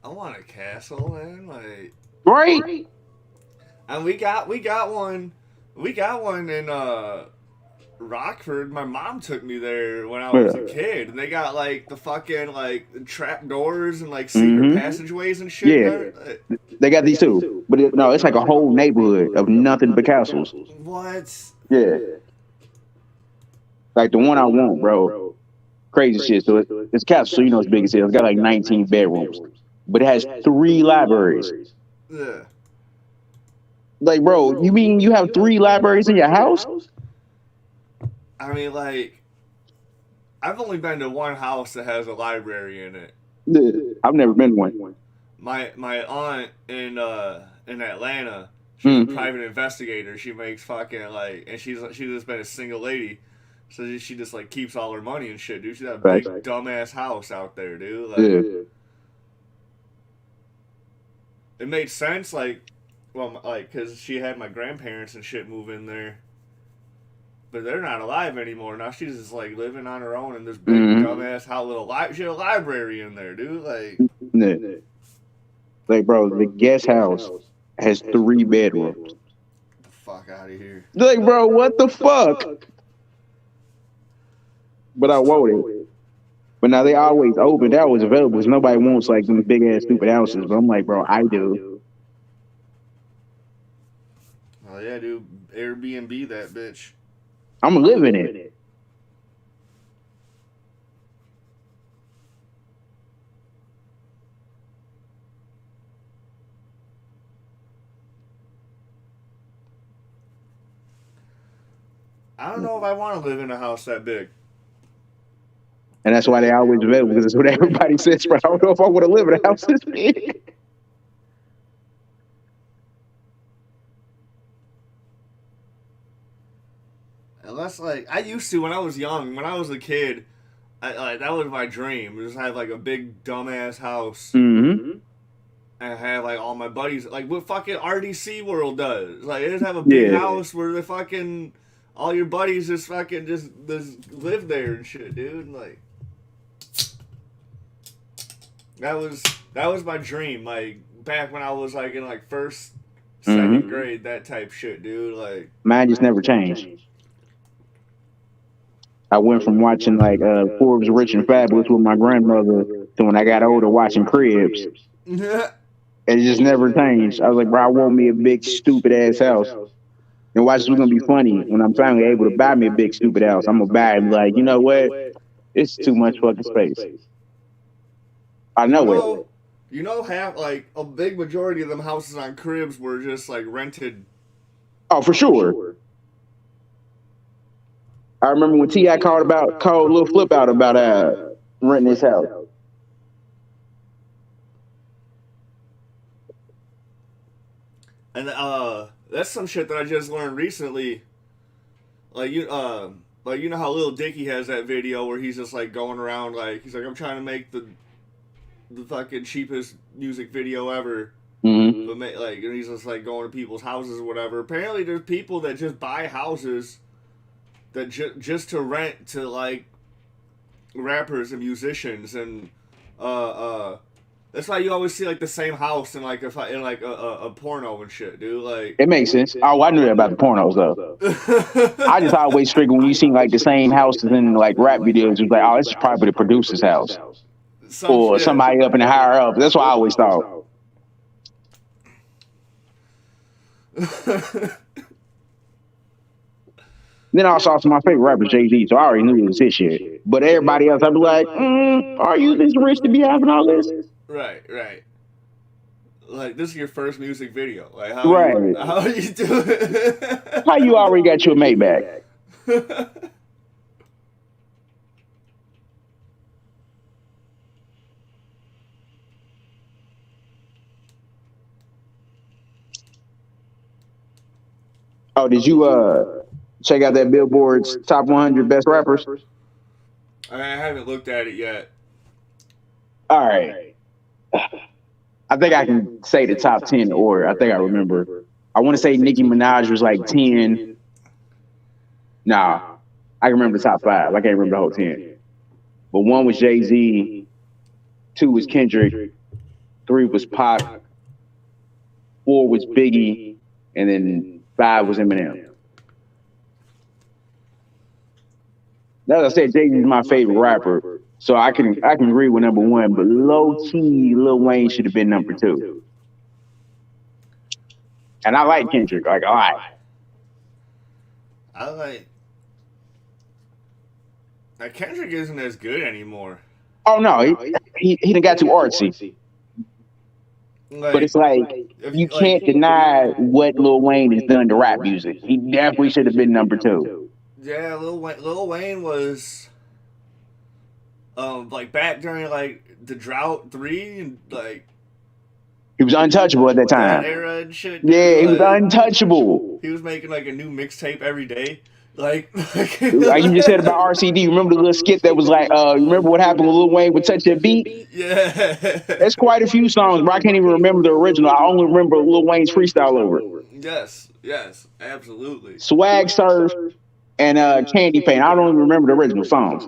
I want a castle, man. Like, Right? and we got one in Rockford. My mom took me there when I was a Yeah. kid, and they got like the fucking like trap doors and like secret Mm-hmm. passageways and shit in Yeah. there. They got these too. But no, it's like a whole neighborhood of nothing but castles. What? Yeah. Like the one I want, bro. Crazy shit. So it's a castle, so you know it's big as hell. It's got like 19 bedrooms. But it has 3 libraries. Yeah. Like, bro, you mean you have 3 libraries in your house? I mean, like, I've only been to one house that has a library in it. Yeah. I've never been one. My aunt in Atlanta, she's a Mm. private investigator. She makes fucking like, and she's just been a single lady, so she just like keeps all her money and shit, dude. She's got a Facts. big dumbass house out there, dude. Yeah. Like, it made sense, like, well, like, cause she had my grandparents and shit move in there, but they're not alive anymore. Now she's just like living on her own in this big Mm-hmm. dumbass house, she had a library in there, dude. Like, Yeah. Like, bro, the guest house has 3 bedrooms. get the fuck out of here. Like, bro, what the fuck? But I It's t- want it. But now they always open. That was available because nobody wants like them big ass stupid houses. But I'm like, bro, I do. Oh yeah, dude. Airbnb that bitch. I'm living it. I don't know if I want to live in a house that big. And that's why they always available because that's what everybody says. But I don't know if I want to live in a house this big. Unless like I used to when I was young, when I was a kid, like that was my dream. Just have like a big dumbass house Mm-hmm. and have like all my buddies like what fucking RDC World does. Like they just have a big Yeah. house where the fucking all your buddies just fucking just live there and shit, dude. Like that was that was my dream. Like back when I was like in like first, second Mm-hmm. grade, that type shit, dude. Like Mine just never changed. I went from watching like Forbes Rich and Fabulous with my grandmother to when I got older watching Cribs. And it just never changed. I was like, bro, I want me a big stupid ass house. And watch this was gonna be funny when I'm finally able to buy me a big stupid house. I'm gonna buy it and be like, you know what? It's too much fucking space. I you know it. know, half like a big majority of them houses on Cribs were just like rented. Oh, for sure. I remember when Ti called Lil Flip out about renting his house. And that's some shit that I just learned recently. Like like you know how Lil Dicky has that video where he's just like going around like he's like I'm trying to make the fucking cheapest music video ever. Mm-hmm. But like and he's just like going to people's houses or whatever. Apparently there's people that just buy houses that just to rent to like rappers and musicians and that's why you always see like the same house in like a porno and shit, dude. Like It makes sense. Oh, I knew that about the pornos though. I just always figure when you see like the same houses in like rap videos, it's like, oh, this is probably the producer's house or yeah. somebody up in the higher up. That's what I always thought. Then I saw some of my favorite rappers, Jay-Z, so I already knew it was his shit. But everybody else, I'd be like, are you this rich to be having all this? Right, right. Like this is your first music video. Like Right. how are you doing? How you already got your Maybach? Oh, did you check out that Billboard's top 100 best rappers? I haven't looked at it yet. All right. I think I can say the top 10 in order. I think I remember. I want to say Nicki Minaj was like 10. Nah, I can remember the top 5. I can't remember the whole 10. But one was Jay-Z, 2 was Kendrick, 3 was Pac, 4 was Biggie, and then 5 was Eminem. As I said, Jay-Z is my favorite rapper, so I can agree with number 1, but low key, Lil Wayne should have been number 2. And I like Kendrick, like a lot. I like Kendrick isn't as good anymore. Oh no, he done got too artsy. Like, but it's like you can't deny what Lil Wayne has done to rap music. He definitely should have been number 2. Yeah, Lil Wayne was like back during like the Drought 3 and like he was untouchable at that time. That era and shit. Dude. Yeah, he was untouchable. He was making like a new mixtape every day. Like you just said about RCD. Remember the little skit that was like, remember what happened when Lil Wayne would touch that beat? Yeah. There's quite a few songs, but I can't even remember the original. I only remember Lil Wayne's freestyle over it. Yes, absolutely. Swag Surf and Candy Paint. I don't even remember the original songs.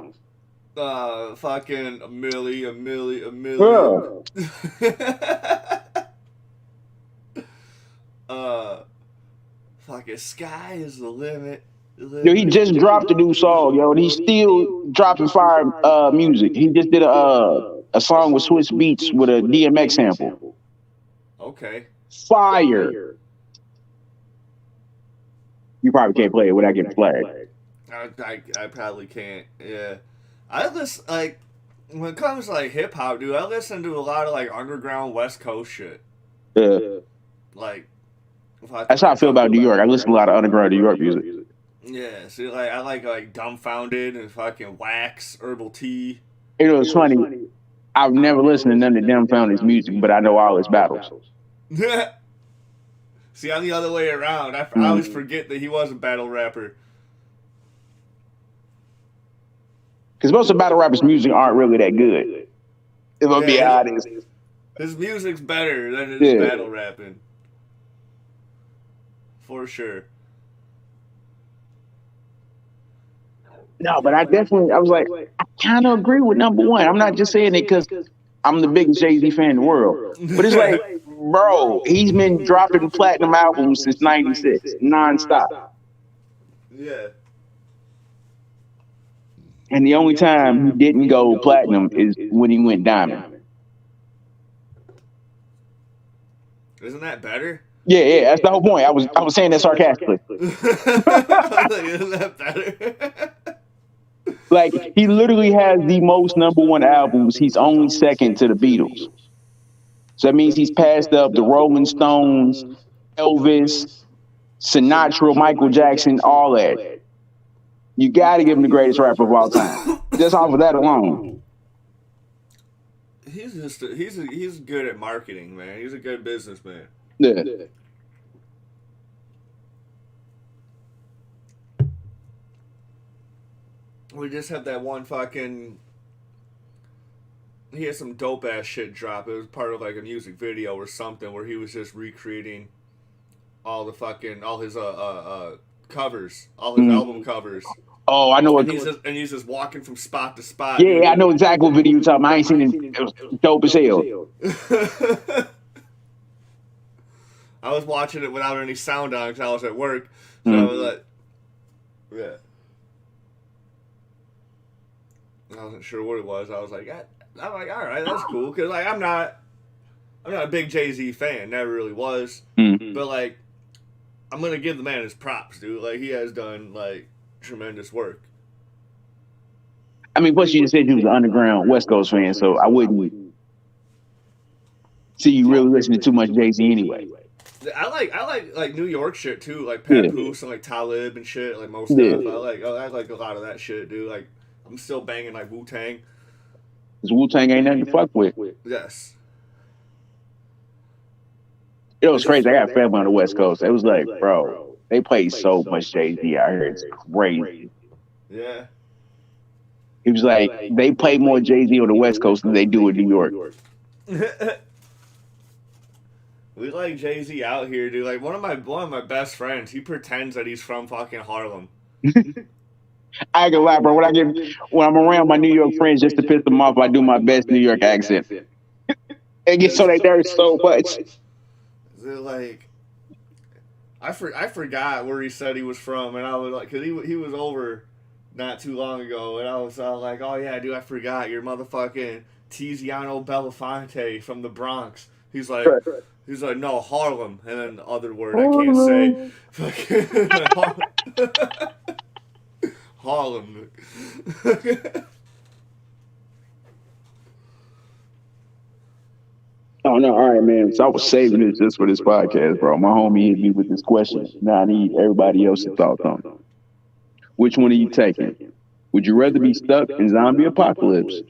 Fucking a million. Fucking sky is the limit. Yo, he just dropped a new song, yo, and he's still dropping fire music. He just did a song with Swiss Beats with a DMX sample. Okay. Fire. You probably can't play it without getting flagged. I probably can't. Yeah. I listen, like, when it comes to, like, hip-hop, dude, I listen to a lot of, like, underground West Coast shit. Yeah. Like, that's how I feel about New York. I listen to a lot of underground New York music. Yeah, see, like, I like Dumbfounded and fucking Wax, Herbal Tea. You know, it's funny. I've never listened to none of Dumbfounded's music, but I know all his battles. See, I'm the other way around. I always forget that he was a battle rapper. Because most of battle rappers' music aren't really that good. If I'm being honest. His music's better than his battle rapping. For sure. No, but I was like, I kind of agree with number 1. I'm not just saying it because I'm the biggest Jay-Z fan in the world. But it's like, bro, he's been dropping platinum albums since 96, nonstop. Yeah. And the only time he didn't go platinum is when he went diamond. Isn't that better? Yeah, that's the whole point. I was saying that sarcastically. Isn't that better? Like, he literally has the most number 1 albums. He's only second to the Beatles. So that means he's passed up the Rolling Stones, Elvis, Sinatra, Michael Jackson, all that. You got to give him the greatest rapper of all time. Just off of that alone. He's good at marketing, man. He's a good businessman. Yeah. We just had that one fucking. He had some dope ass shit drop. It was part of like a music video or something where he was just recreating all his covers, all his album covers. Oh, I know what. And he's just walking from spot to spot. Yeah, I know exactly what video you're talking about. I ain't seen it. It was dope as hell. I was watching it without any sound on because I was at work. So I was like, yeah. I wasn't sure what it was. I was like, all right, that's cool. Because like, I'm not a big Jay-Z fan. Never really was. Mm-hmm. But like, I'm gonna give the man his props, dude. Like, he has done like tremendous work. I mean, plus you just said you was an underground West Coast fan, so I wouldn't see you really listening to too much Jay-Z anyway. I like New York shit too, like Papoose and like Talib and shit, like most stuff. I like a lot of that shit, dude. Like, I'm still banging like Wu-Tang. Because Wu-Tang ain't nothing to fuck with. Yes. It was crazy. I got family on the West Coast. It was like, bro, they play so much Jay-Z out here. It's crazy. Yeah. He was like, they play more Jay-Z on the West Coast than they do in New York. We like Jay-Z out here, dude. Like, one of my best friends, he pretends that he's from fucking Harlem. I ain't gonna lie, bro. When I'm around my New York friends, just to piss them off, I do my best New York accent. It gets on their nerves so much. Like, I forgot where he said he was from, and I was like, cause he was over not too long ago, and I was like, oh yeah, dude, I forgot you're motherfucking Tiziano Belafonte from the Bronx. He's like, no, Harlem, and then the other word I can't say, Harlem. Oh no, all right, man. So I was saving this just for this podcast, bro. My homie hit me with this question. Now I need everybody else's thoughts on it. Which one are you taking? Would you rather be stuck in zombie apocalypse?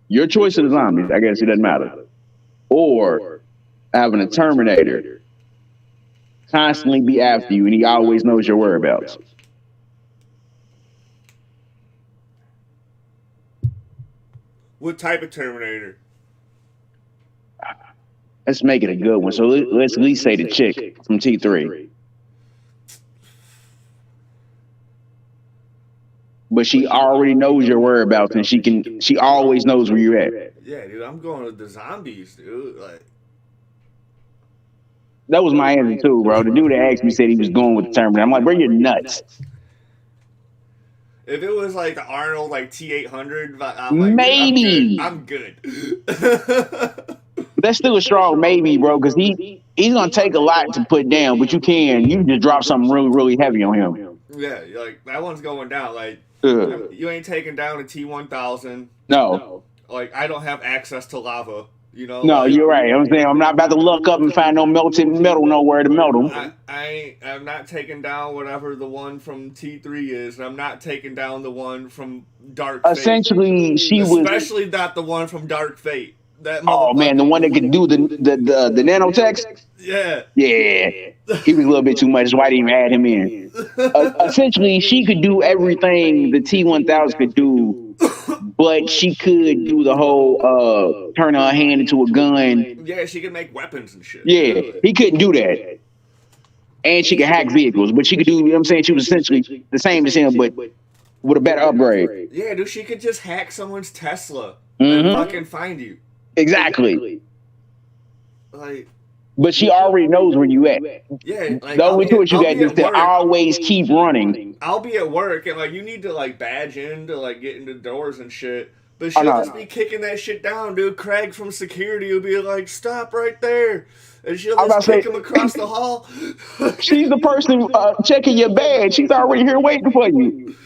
Your choice of the zombies, I guess it doesn't matter. Or having a Terminator constantly be after you and he always knows your whereabouts. What type of Terminator? Let's make it a good one. So let's at least say the chick from T3. But she already knows your whereabouts and she always knows where you're at. Yeah, dude, I'm going with the zombies, dude. Like, that was my answer too, bro. The dude that asked me said he was going with the Terminator. I'm like, bro, you're nuts. If it was like the Arnold like T800, I'm like, maybe I'm good. That's still a strong maybe, bro, because he's gonna take a lot to put down, but you just drop something really, really heavy on him. Yeah, like that one's going down. Like you ain't taking down a T1000. No. Like I don't have access to lava. You know. No, like, you're right. I'm saying I'm not about to look up and find no melted metal nowhere to melt them. I'm not taking down whatever the one from T3 is, and I'm not taking down the one from Dark Fate. Essentially, especially not the one from Dark Fate. Oh man, the one that could do the nanotech. Yeah. He was a little bit too much. So why didn't even add him in? Essentially, she could do everything the T1000 could do, but she could do the whole turn her hand into a gun. Yeah, she could make weapons and shit. Yeah, he couldn't do that. And she could hack vehicles, but she could do. You know what I'm saying, she was essentially the same as him, but with a better upgrade. Yeah, dude, she could just hack someone's Tesla and fucking find you. Exactly. Like, but she already knows where you at. Yeah, like, the only twist you got is to always keep running. I'll be at work and like you need to like badge in to like get into doors and shit. But she'll just be kicking that shit down, dude. Craig from security will be like, "Stop right there," and she'll just kick him across the hall. She's the person checking your badge. She's already here waiting for you.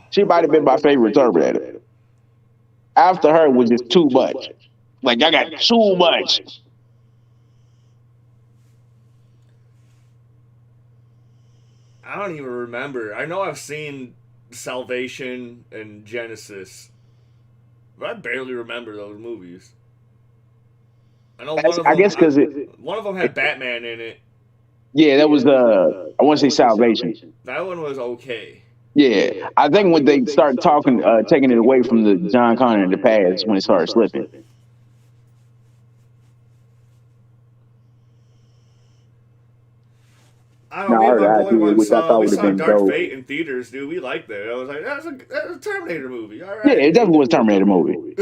She might have been my favorite Terminator. After her was just too much. Like, I got too much. I don't even remember. I know I've seen Salvation and Genesis, but I barely remember those movies. I know one of them, I guess because one of them had Batman in it. Yeah, that was I want to say Salvation. That one was okay. Yeah, I think when they started talking, taking it away from the John Connor in the past, when it started slipping. I don't know. My boy once we saw Dark Fate in theaters, dude. We liked that. I was like, that's a Terminator movie. All right. Yeah, it definitely was a Terminator movie.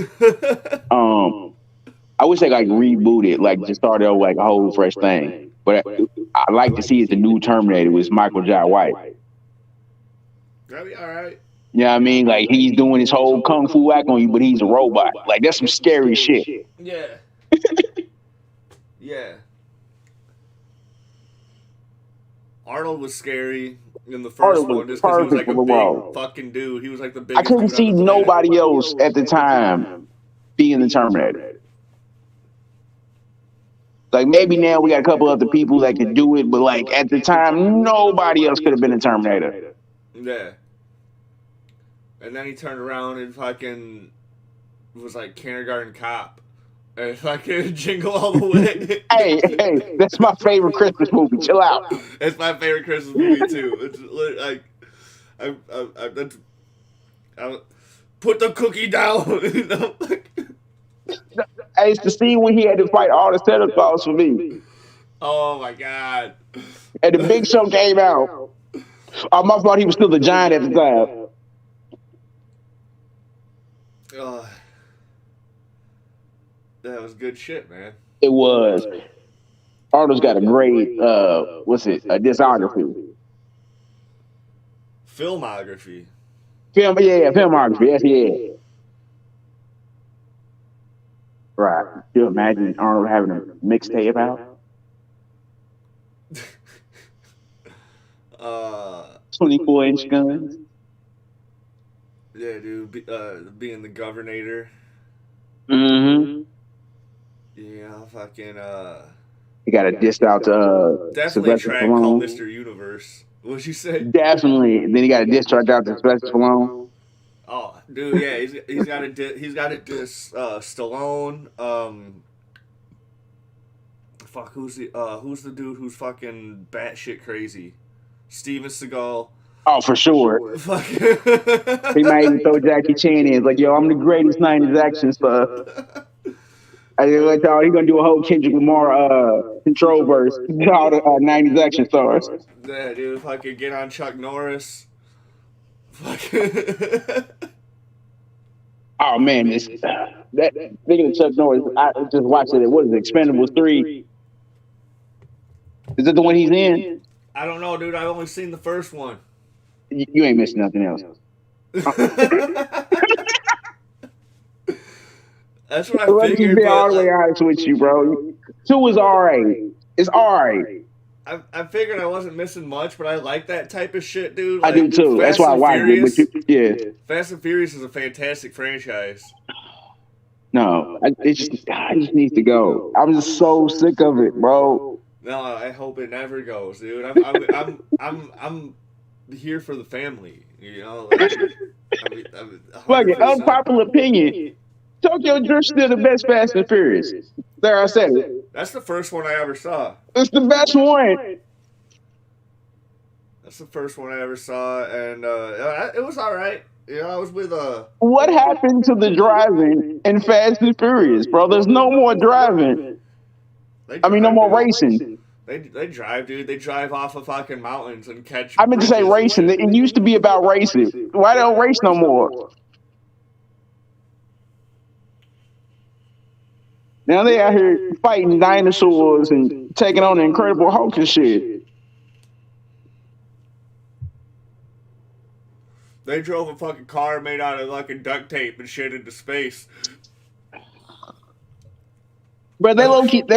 I wish they like rebooted, like just started over like a whole fresh thing. But I like to see it. The new Terminator was Michael Jai White. That'd be all right. Yeah, you know I mean, like he's doing his whole kung fu act on you, but he's a robot. Like that's some scary shit. Yeah. Yeah. Arnold was scary in the first one just because he was like a big fucking dude. He was like the biggest. I couldn't see nobody else at the time being the Terminator. Like maybe now we got a couple other people that could do it, but like at the time, nobody else could have been a Terminator. Yeah. And then he turned around and fucking was like Kindergarten Cop. And fucking Jingle All the Way. hey, that's my favorite Christmas movie. Chill out. It's my favorite Christmas movie too. It's like, I put the cookie down. You know? Hey, it's the scene when he had to fight all the Santa Claus for me. Oh my god! And the Big Show came out. My fault. He was still the giant at the time. Uh, that was good shit, man. It was. Arnold's got a great what's it? A discography. Filmography. Filmography. Yes, yeah. Right. Can you imagine Arnold having a mixtape out? uh, 24-inch guns. yeah, dude. Being the governor. Mm-hmm. Yeah, fucking. He got a diss out to Definitely a Sylvester track called Stallone. Mr. Universe. What'd you say? Definitely. Then he got a diss track out to Sylvester Stallone. Oh, dude, yeah, he's got a diss Stallone. Fuck, who's the dude who's fucking batshit crazy? Steven Seagal. Oh, for sure. Fuck. He might even throw Jackie Chan in. It's like, yo, I'm the greatest 90s action star. I just let y'all, he gonna do a whole Kendrick Lamar control verse called 90s action stars. Yeah, dude, fucking get on Chuck Norris. Fuck. Oh man, this that speaking of Chuck Norris, I just watched it. What is it? Expendables 3. Is that the one he's in? I don't know, dude. I've only seen the first one. You ain't missing nothing else. That's what I Let's figured. just be But all the way honest with you, bro. 2 is alright. It's alright. I figured I wasn't missing much, but I like that type of shit, dude. I do too. That's why I watched it. But yeah. Fast and Furious is a fantastic franchise. No, it just needs to go. I'm just so sick of it, bro. No, I hope it never goes, dude. I'm here for the family, you know. Like an unpopular opinion. Tokyo Drift still the best Fast and Furious. There, I said it. That's the first one I ever saw. It's the best one. That's the first one I ever saw, and it was all right. You know, I was with What happened to the driving in Fast and Furious, bro? There's no more driving. No more racing. They drive, dude. They drive off of fucking mountains and catch. I meant to say racing. It used to be about racing. Why don't race no more? Now they out here fighting dinosaurs and taking on the Incredible Hulk and shit. They drove a fucking car made out of fucking duct tape and shit into space. But they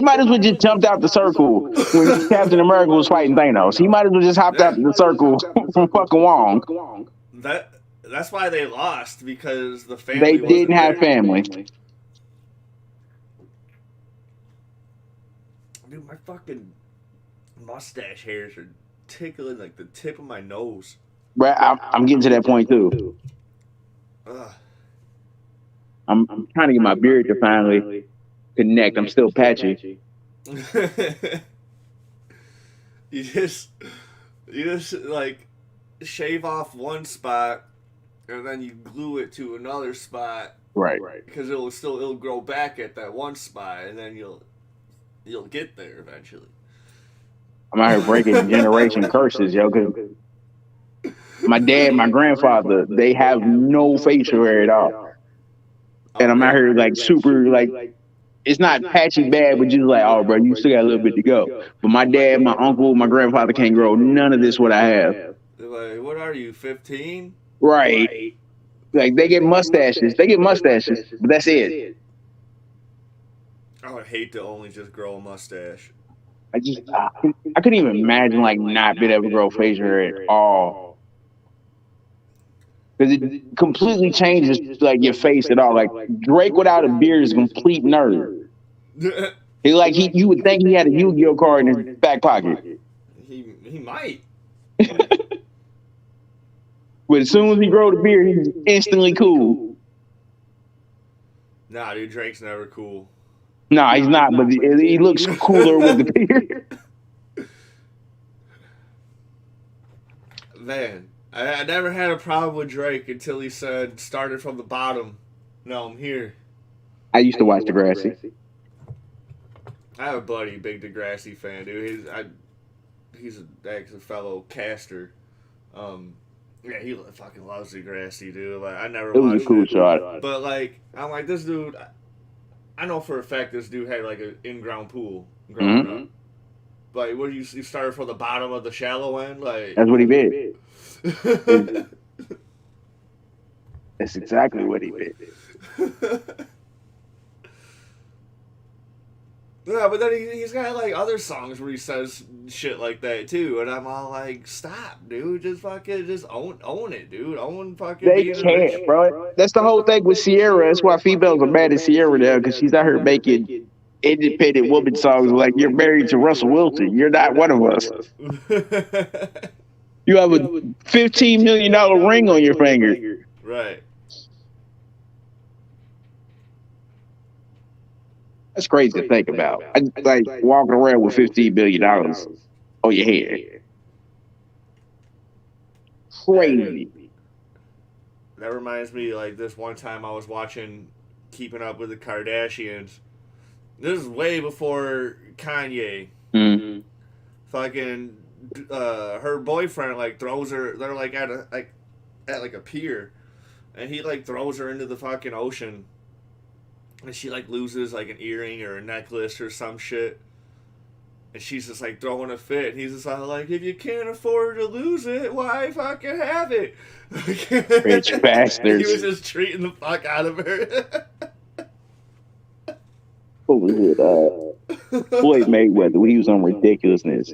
might as well just jumped out the circle when Captain America was fighting Thanos. He might as well just hopped out the circle from fucking Wong. That's why they lost, because the family they didn't have family. Dude, my fucking mustache hairs are tickling like the tip of my nose. Bro, I'm getting to that point too. I'm trying to get my beard to finally connect. I'm still patchy. You just like shave off one spot and then you glue it to another spot. Right. Because it'll grow back at that one spot, and then you'll get there eventually. I'm out here breaking generation curses, yo. Cause my dad, my grandfather, they have no facial hair at all, and I'm out here like super like. It's not patchy bad, but just like, oh, bro, you still got a little bit to go. But my dad, my uncle, my grandfather can't grow none of this what I have. Like, what are you, 15? Right. Like, they get mustaches. But that's it. I would hate to only just grow a mustache. I couldn't even imagine, like, not being able to grow facial hair at all. Because it completely changes, like, your face at all. Like, Drake without a beard is a complete nerd. You would think he had a Yu-Gi-Oh card in his back pocket. He might. But as soon as he grow the beard, he's instantly cool. Nah, dude, Drake's never cool. Nah, he's not, but he looks cooler with the beard. Man, I never had a problem with Drake until he said, started from the bottom. No, I'm here. I used to watch Degrassi. I have a buddy, big Degrassi fan, dude. He's a fellow caster. Yeah, he fucking loves Degrassi, dude. Like, I never It was a watched cool it. shot. But, like, I'm like, this dude, I know for a fact this dude had, like, an in-ground pool growing up. Like, what, you started from the bottom of the shallow end? Like, That's what he did. That's exactly what he did. Yeah, but then he's got like other songs where he says shit like that too, and I'm all like, stop, dude, just fucking just own it, dude, own fucking They being can't, rich. bro. That's the whole thing with Sierra. That's why females are mad at Sierra now, because she's out here making independent woman songs like you're married to Russell Wilson. You're not one of us. You have a $15 million ring on your finger. Right. That's crazy to think about. Like walking around with $15 million on your head. Crazy. That reminds me, like, this one time I was watching Keeping Up with the Kardashians. This is way before Kanye. Mm-hmm. Fucking, her boyfriend, like, throws her, they're, like, at a pier. And he, like, throws her into the fucking ocean. And she, like, loses, like, an earring or a necklace or some shit. And she's just, like, throwing a fit. And he's just like, if you can't afford to lose it, why fucking have it? Rich bastards. He was just treating the fuck out of her. What was it? Floyd Mayweather, when he was on Ridiculousness.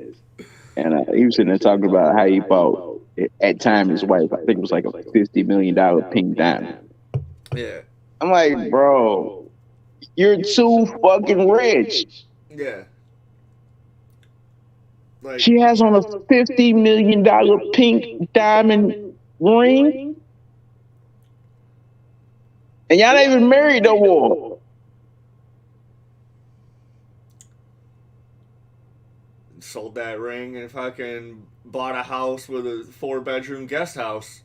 And he was sitting there talking about how he bought, at time, his wife, I think it was like a $50 million pink diamond. Yeah. I'm like, bro, you're too fucking rich. Yeah. Like, she has on a $50 million pink diamond ring. And y'all not even married no more. Sold that ring and fucking bought a house with a 4-bedroom guest house.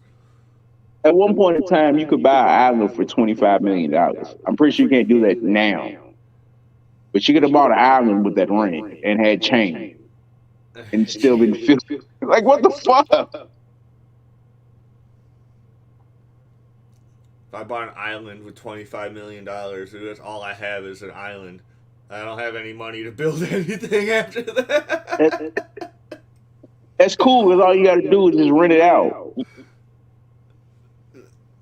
At one point in time, you could buy an island for $25 million. I'm pretty sure you can't do that now. But you could have bought an island with that ring and had change and still been like, what the fuck? If I bought an island with $25 million, that's all I have is an island. I don't have any money to build anything after that. That's cool, because all you got to do is just rent it out.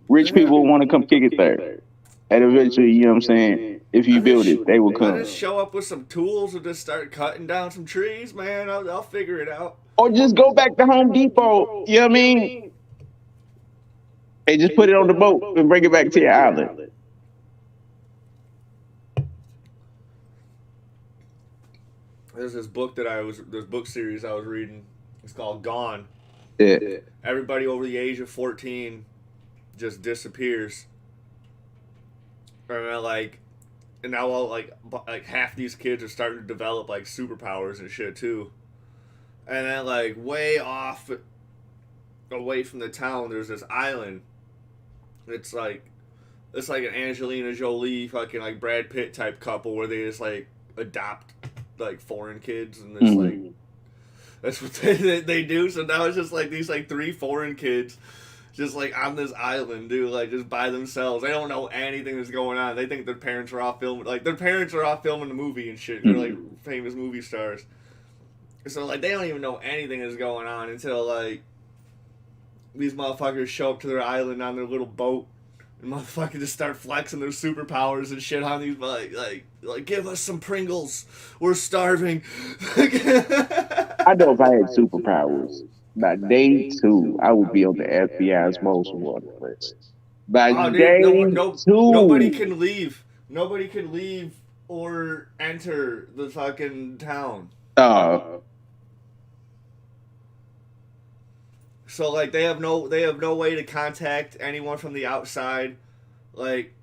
Rich people want to come kick it there. And eventually, you know what I'm saying, if you build it, they will come. I just show up with some tools and just start cutting down some trees, man. I'll figure it out. Or just go back to Home Depot, you know what I mean? And just put it on the boat and bring it back to your island. There's this book this book series I was reading. It's called Gone. Yeah. Everybody over the age of 14 just disappears. And now all like half these kids are starting to develop like superpowers and shit too. And then like way off, away from the town, there's this island. It's like an Angelina Jolie fucking like Brad Pitt type couple where they just like adopt like foreign kids and it's like that's what they do. So now it's just like these like 3 foreign kids just like on this island, dude, like just by themselves. They don't know anything that's going on. They think their parents are off filming, like their parents are off filming the movie and shit. They're like famous movie stars. So like they don't even know anything that's going on until like these motherfuckers show up to their island on their little boat and motherfuckers just start flexing their superpowers and shit on these like give us some Pringles. We're starving. I know if I had superpowers, by day 2, I would be on the FBI's most wanted list. By day 2, nobody can leave. Nobody can leave or enter the fucking town. So like they have no way to contact anyone from the outside. Like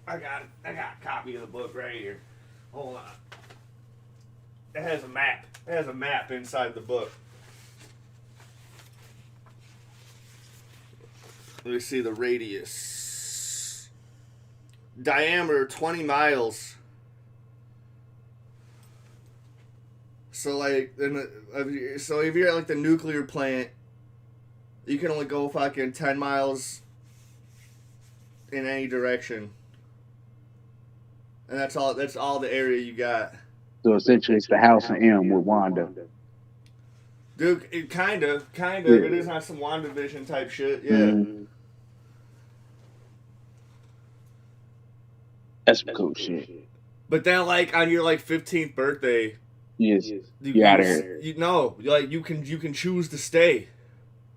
I got a copy of the book right here. Hold on. It has a map. It has a map inside the book. Let me see the radius. Diameter 20 miles. So like, so if you're at like the nuclear plant, you can only go fucking 10 miles in any direction, and that's all. That's all the area you got. So essentially, it's the House of M with Wanda. Dude, it kind of. Yeah. It is on some WandaVision type shit. Yeah. Mm-hmm. That's some cool shit. But then, like on your like 15th birthday, yes, you out of here. You can choose to stay.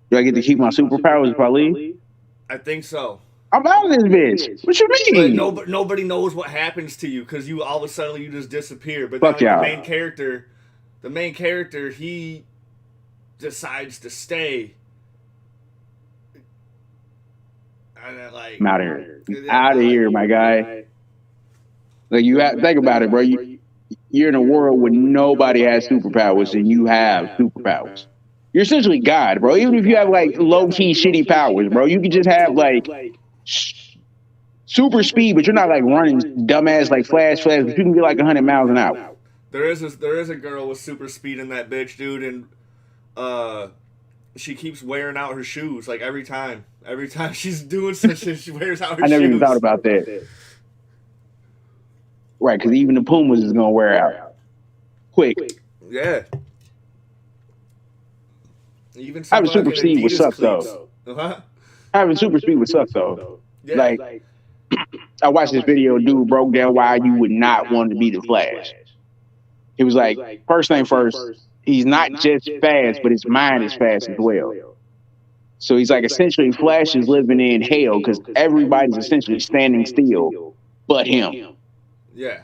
Do I get to keep my superpowers if I leave? I think so. I'm out of this bitch. What you mean? But nobody knows what happens to you because you all of a sudden you just disappear. But fuck then, like, y'all. the main character, he decides to stay. And then, like, I'm out of here. Out of here, my guy. Like you think about it, bro. You're in a world where nobody has superpowers, and you have superpowers. You're essentially God, bro. Even if you have like low key shitty powers, bro, you can just have like super speed, but you're not like running dumbass like flash, but you can get like 100 miles an hour. There is a girl with super speed in that bitch, dude, and she keeps wearing out her shoes like every time. Every time she's doing some shit, she wears out her shoes. I never even thought about that. Right, because even the Pumas is gonna wear out quick. Yeah. Even having super speed would suck though. Having super speed would suck though. Yeah. Like I watched this video, dude broke down why you would not want to be the Flash. It was like, first thing first, he's not just fast, but his mind is fast as well. So he's like, essentially, Flash is living in hell because everybody's essentially standing still but him. Yeah.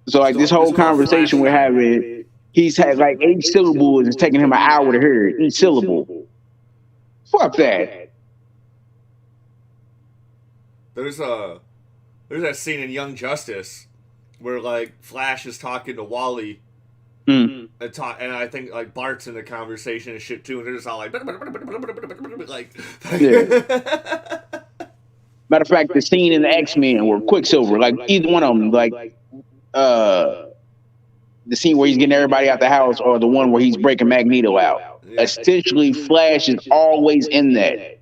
So like this whole conversation we're having, he's had like 8 syllables. It's taking him an hour to hear it. Each syllable. Fuck that. There's that scene in Young Justice where like Flash is talking to Wally, and I think like Bart's in the conversation and shit too, and they're just all like, yeah. Matter of fact, the scene in the X-Men where Quicksilver, like either one of them, like the scene where he's getting everybody out the house, or the one where he's breaking Magneto out. Yeah. Essentially, Flash is always in that.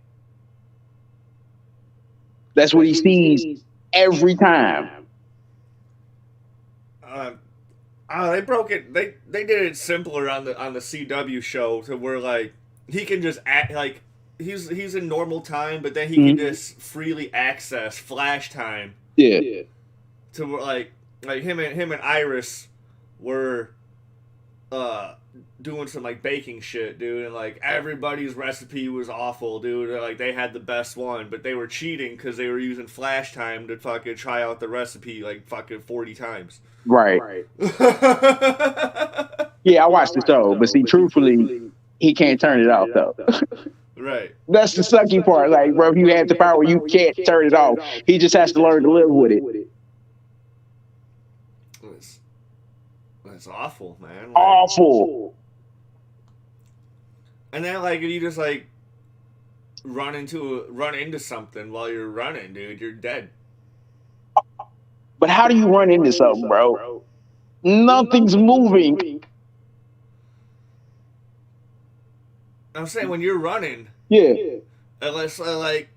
That's what he sees every time. They broke it. They did it simpler on the CW show to where like he can just act like he's in normal time, but then he can just freely access Flash time. Yeah. To where like him and Iris were doing some like baking shit, dude, and like everybody's recipe was awful, dude. Like they had the best one, but they were cheating because they were using Flash time to fucking try out the recipe like fucking 40 times. Right. Yeah, I watched the show, but see, truthfully, he can't turn it off though. Right. That's the sucky part. Like, bro, if you have the power, you can't turn it off. He just has to learn to live with it. That's awful, man. Like, awful. And then, like, if you just like run into something while you're running, dude, you're dead. But how do you run into something, bro? Nothing's moving. I'm saying when you're running. Yeah. Unless like.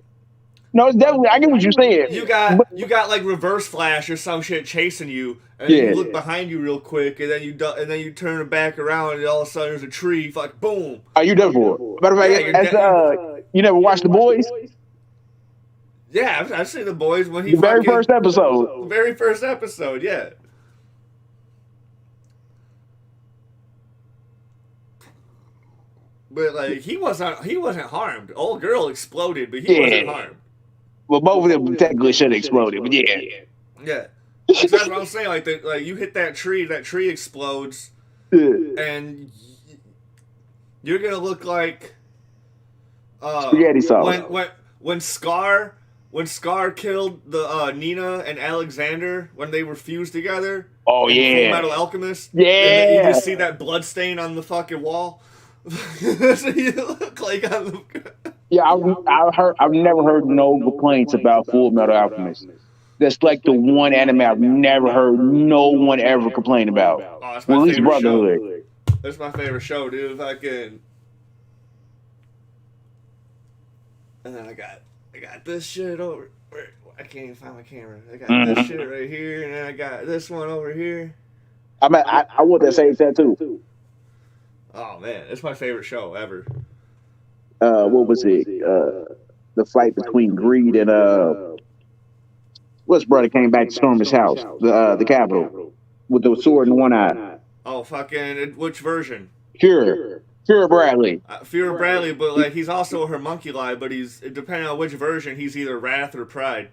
No, it's definitely. I get what you're saying. You got like reverse flash or some shit chasing you, and then you look behind you real quick, and then you turn it back around, and all of a sudden there's a tree. Fuck, boom. Are you done for? Matter of fact, you never watched The Boys? Yeah, I've seen The Boys when he the very first episode. The very first episode, yeah. But like he wasn't harmed. Old girl exploded, but he wasn't harmed. Well, both of them technically should have exploded, but yeah. Yeah. That's what I'm saying. Like you hit that tree explodes, and you're gonna look like spaghetti sauce. When Scar killed the Nina and Alexander when they were fused together. Oh yeah. Full Metal Alchemist. Yeah. And you just see that blood stain on the fucking wall. So you look like on the. Yeah, I've never heard no complaints about Full Metal Alchemist. That's like the one anime I've never heard no one ever complain about. Oh, that's my Well, at least favorite Brotherhood. show. That's my favorite show, dude. Fucking. And then I got this shit over. I can't even find my camera. I got this shit right here, and then I got this one over here. I want that same tattoo. Oh man, it's my favorite show ever. What was it? The fight between Greed and what's brother came back to storm his house, the Capitol, with the sword in one eye. Oh fucking! Which version? Fuhrer Bradley. Fuhrer Bradley, but like he's also a homunculi, but he's depending on which version, he's either Wrath or Pride.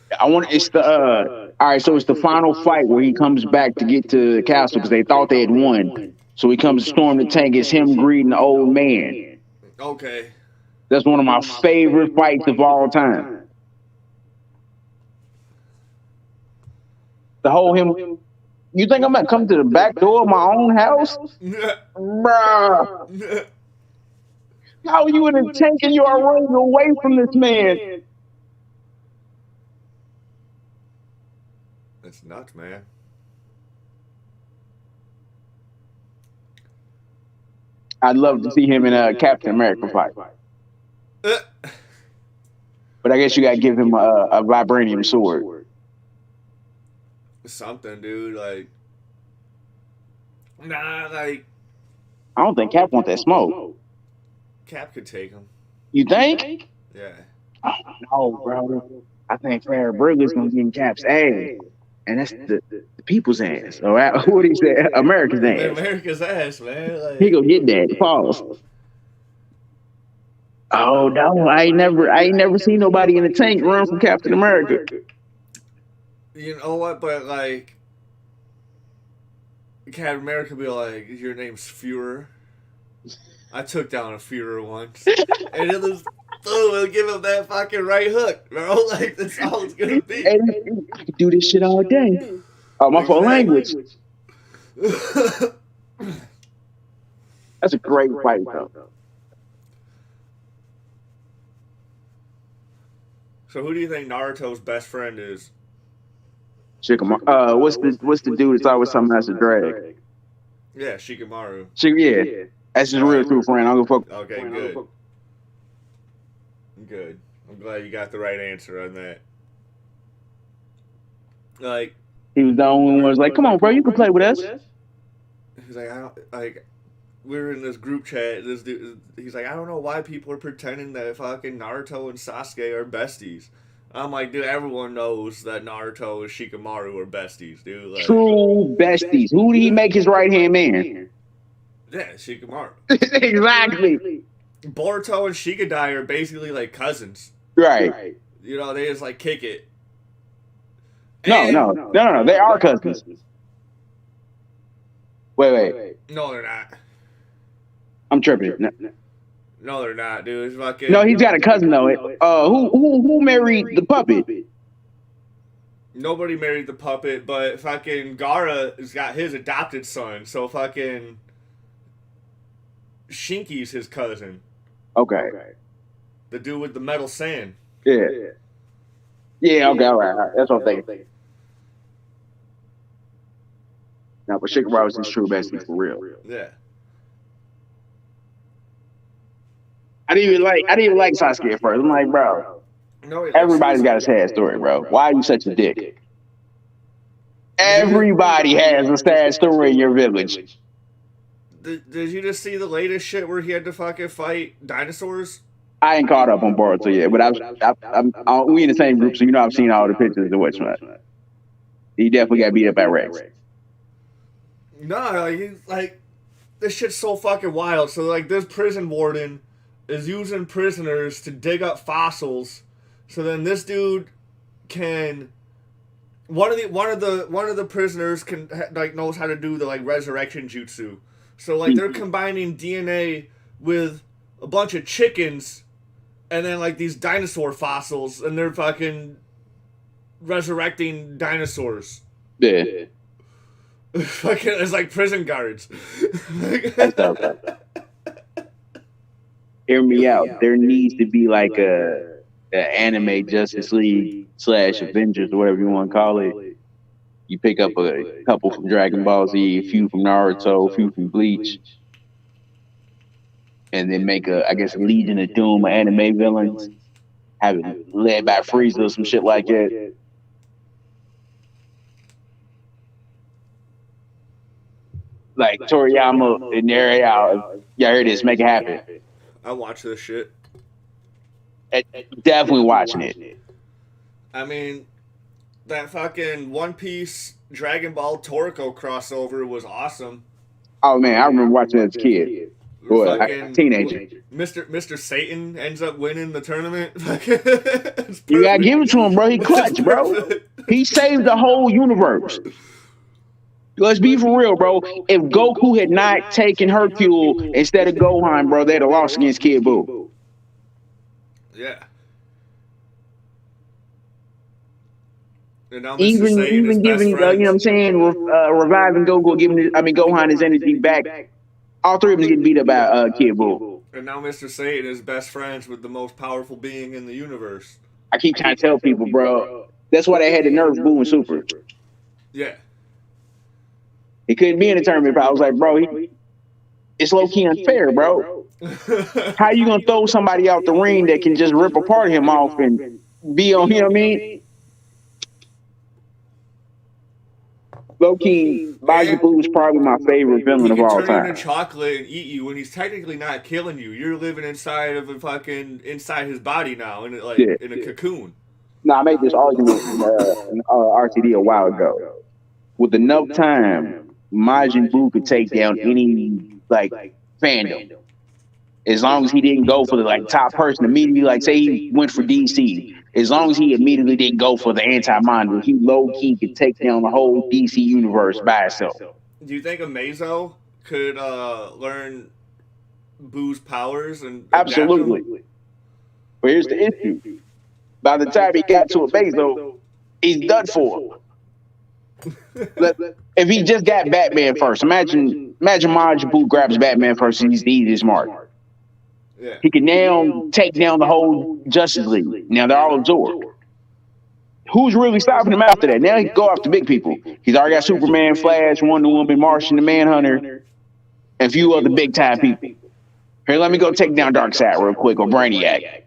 It's the all right. So it's the final fight where he comes back to get to the castle because they thought they had won. So he comes to storm the tank. It's him, Greed, and the old man. Okay. That's one of my favorite fights of all time. The whole him. You think I'm gonna come to the back door of my own house, bruh? How are you in a tank and you are running away from this man? That's nuts, man. I'd love to see him in a Captain America fight. But I guess you gotta give him a vibranium sword. Something, dude. Like, nah, like. I don't think Cap wants that smoke. Cap could take him. You think? Yeah. No, bro. I think Farrah Burger's gonna get in Cap's ass. And that's the people's ass. Or what do you say? America's ass. America's ass, man. Like, he gonna get that. Pause. Oh no, I ain't never seen nobody in a tank run from Captain America. You know what? But like, Captain America be like, "Your name's Fuhrer." I took down a Fuhrer once, and it was. Oh, we'll give him that fucking right hook, bro. Like, that's all it's gonna be. I could do this shit all day. Oh, my phone language. That's a great fight, though. So, who do you think Naruto's best friend is? Shikamaru. What's the dude that's always talking about the drag? Yeah, Shikamaru. Yeah. That's his real true friend. I don't give a fuck. Okay, good. Good. I'm glad you got the right answer on that. Like, he was the only one who was like, "Come on, bro, you can play with us." He's like, we were in this group chat. This dude, he's like, I don't know why people are pretending that fucking Naruto and Sasuke are besties. I'm like, dude, everyone knows that Naruto and Shikamaru are besties, dude. Like, true besties. Who did he make his right hand man? Yeah, Shikamaru. Exactly. Boruto and Shikadai are basically like cousins. Right. You know, they just like kick it. No. They are cousins. Wait. No, they're not. I'm tripping. No, they're not, dude. It's fucking... No, he's got a cousin though. Who married the puppet? Nobody married the puppet, but fucking Gaara has got his adopted son. So fucking Shinki's his cousin. Okay. The dude with the metal sand. Yeah. Yeah. Okay. All right. That's what I'm thinking. No, but Shikamaru is his true bestie for real. Yeah. I didn't even like Sasuke at first. I'm like, bro. No, everybody's got a sad story, bro. Why are you such a dick? Everybody has a sad story in your village. Did you just see the latest shit where he had to fucking fight dinosaurs? I ain't caught up on Boruto yet, but we in the same group, so you know I've seen all the pictures of what's not. He definitely got beat up at Rex. No, like this shit's so fucking wild. So like this prison warden is using prisoners to dig up fossils. So then this dude can one of the prisoners can like knows how to do the like resurrection jutsu. So like they're combining DNA with a bunch of chickens and then like these dinosaur fossils and they're fucking resurrecting dinosaurs. Yeah. Fucking it's like prison guards. That's dope. Hear me out. There needs to be like a anime Justice League / Avengers or whatever you want to call it. You pick up a couple from Dragon Ball Z, a few from Naruto, a few from Bleach, and then make a Legion of Doom of anime villains, have it led by Frieza or some shit like that. Like Toriyama and there, y'all hear this, make it happen. I watch this shit. Definitely watching it. I mean, that fucking One Piece Dragon Ball Toriko crossover was awesome. Oh man, I remember watching it as a kid. Boy, a teenager. Mr. Satan ends up winning the tournament. You gotta give it to him, bro. He clutch, bro. He saved the whole universe. Let's be for real, bro. If Goku had not taken Hercule instead of Gohan, bro, they'd have lost against Kid Buu. Yeah. And now even giving, you know what I'm saying, reviving Goku, Gohan his energy back. All three of them getting beat up by Kid Buu. And now Mr. Satan is best friends with the most powerful being in the universe. I keep trying to tell people, bro, that's why they had to nerf Buu and Super. Yeah. He couldn't be in the tournament, but I was like, bro, it's low-key unfair, bro. How you gonna throw somebody out the ring that can just rip apart him off and be on, you know what I mean? Low-key, Majin Buu is probably my favorite villain of all time. He can turn into chocolate and eat you when he's technically not killing you. You're living inside his body now, in a cocoon. No, I made this argument in RTD a while ago. With enough time, Majin Buu could take down any fandom. As long as he didn't go for the top person immediately, say he went for DC. As long as he immediately didn't go for the anti-Mando, he low-key could take down the whole DC universe by himself. Do you think Amazo could learn Buu's powers and absolutely? But here's the issue: by the time he got to Amazo, he's done for. If he just got Batman first, imagine Majin Buu grabs Batman first and he's the easiest mark. Yeah. He can now take down the whole Justice League. Now they're all absorbed. Who's really stopping him after that? Now he can go after big people. He's already got Superman, Flash, Wonder Woman, Martian, the Manhunter, and a few other big time people. Here, let me go take down Darkseid real quick, or Brainiac.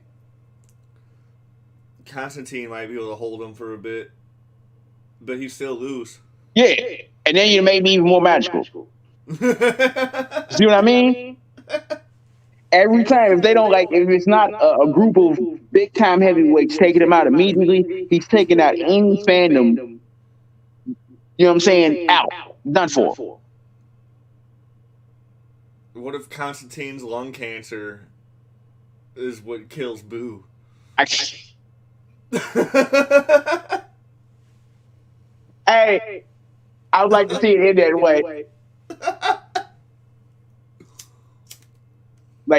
Constantine might be able to hold him for a bit, but he'd still lose. Yeah, and then you made me even more magical. See what I mean? Every time, if they don't if it's not a group of big time heavyweights taking him out immediately, he's taking out any fandom. You know what I'm saying? Out, done for. What if Constantine's lung cancer is what kills Buu? Hey, I would like to see it in that way.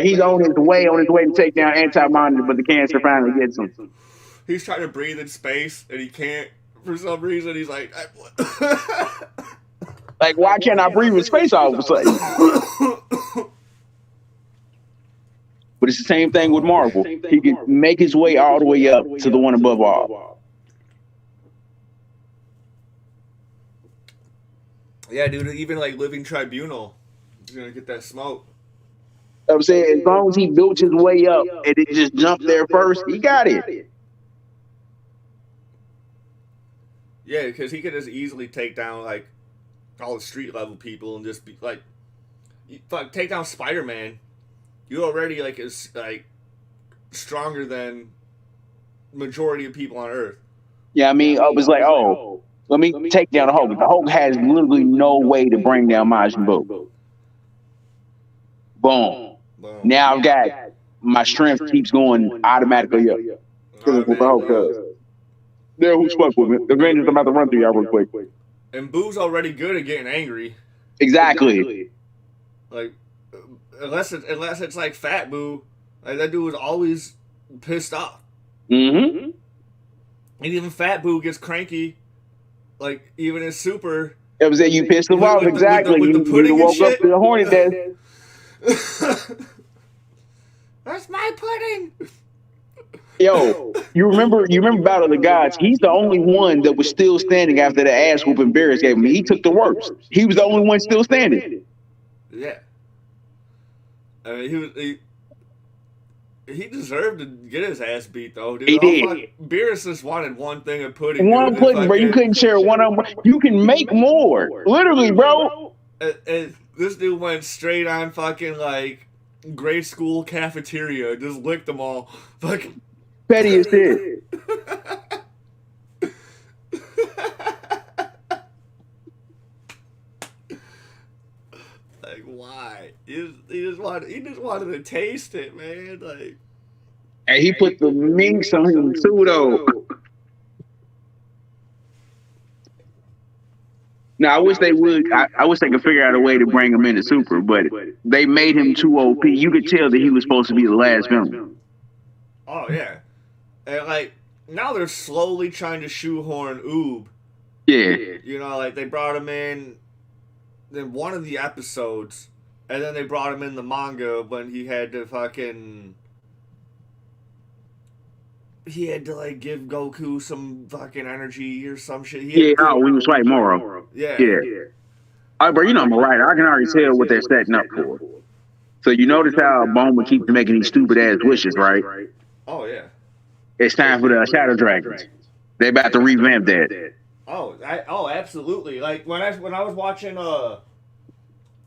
He's on his way to take down anti-Monitor, but the cancer finally gets him. He's trying to breathe in space, and he can't. For some reason, he's like, why can't I breathe in space all of a sudden? But it's the same thing with Marvel. He can make his way all the way up to the one above all. Yeah, dude, even Living Tribunal is going to get that smoke. I'm saying, as long as he built his way up and it just jumped there first, he got it. Yeah, because he could just easily take down all the street level people and just be take down Spider-Man. You already is stronger than majority of people on Earth. Yeah, I mean, I was let me take down the Hulk. The Hulk has literally no way to bring down Majin Buu. Boom. Now I've got my strength keeps going automatically up. Because what the Hulk does. There, who's fuck with me? The Avengers about to run through y'all real quick. And Boo's already good at getting angry. Exactly. Unless it's Fat Boo, that dude was always pissed off. Mm-hmm. And even Fat Boo gets cranky. Even his super. It was that you pissed him off, exactly. You woke up to the Hornet death. That's my pudding. Yo, you remember Battle of the Gods? He's the only one that was still standing after the ass whooping Beerus gave him. He took the worst. He was the only one still standing. Yeah. I mean, he deserved to get his ass beat though, dude. He did. Beerus just wanted one thing of pudding. One pudding, bro. You couldn't share one of them. You can make more, literally, bro. And this dude went straight on fucking like grade school cafeteria, just licked them all. Fucking petty as shit. Like, why? He just wanted to taste it, man. Like, and he put the minks on him too, though. Now I wish they would. I wish they could figure out a way to bring him into Super, but they made him too OP. You could tell that he was supposed to be the last villain. Oh yeah, and like now they're slowly trying to shoehorn Oob. Yeah, you know, like they brought him in one of the episodes, and then they brought him in the manga when he had to like give Goku some fucking energy or some shit. We was fighting Moro. Yeah. All right, bro, you know I'm a writer. I can already tell what they're setting up for. So you notice how Bulma keeps making these stupid ass wishes, right? Oh yeah. It's time for the Shadow Dragons. They about to revamp that. Oh, absolutely. Like when I was watching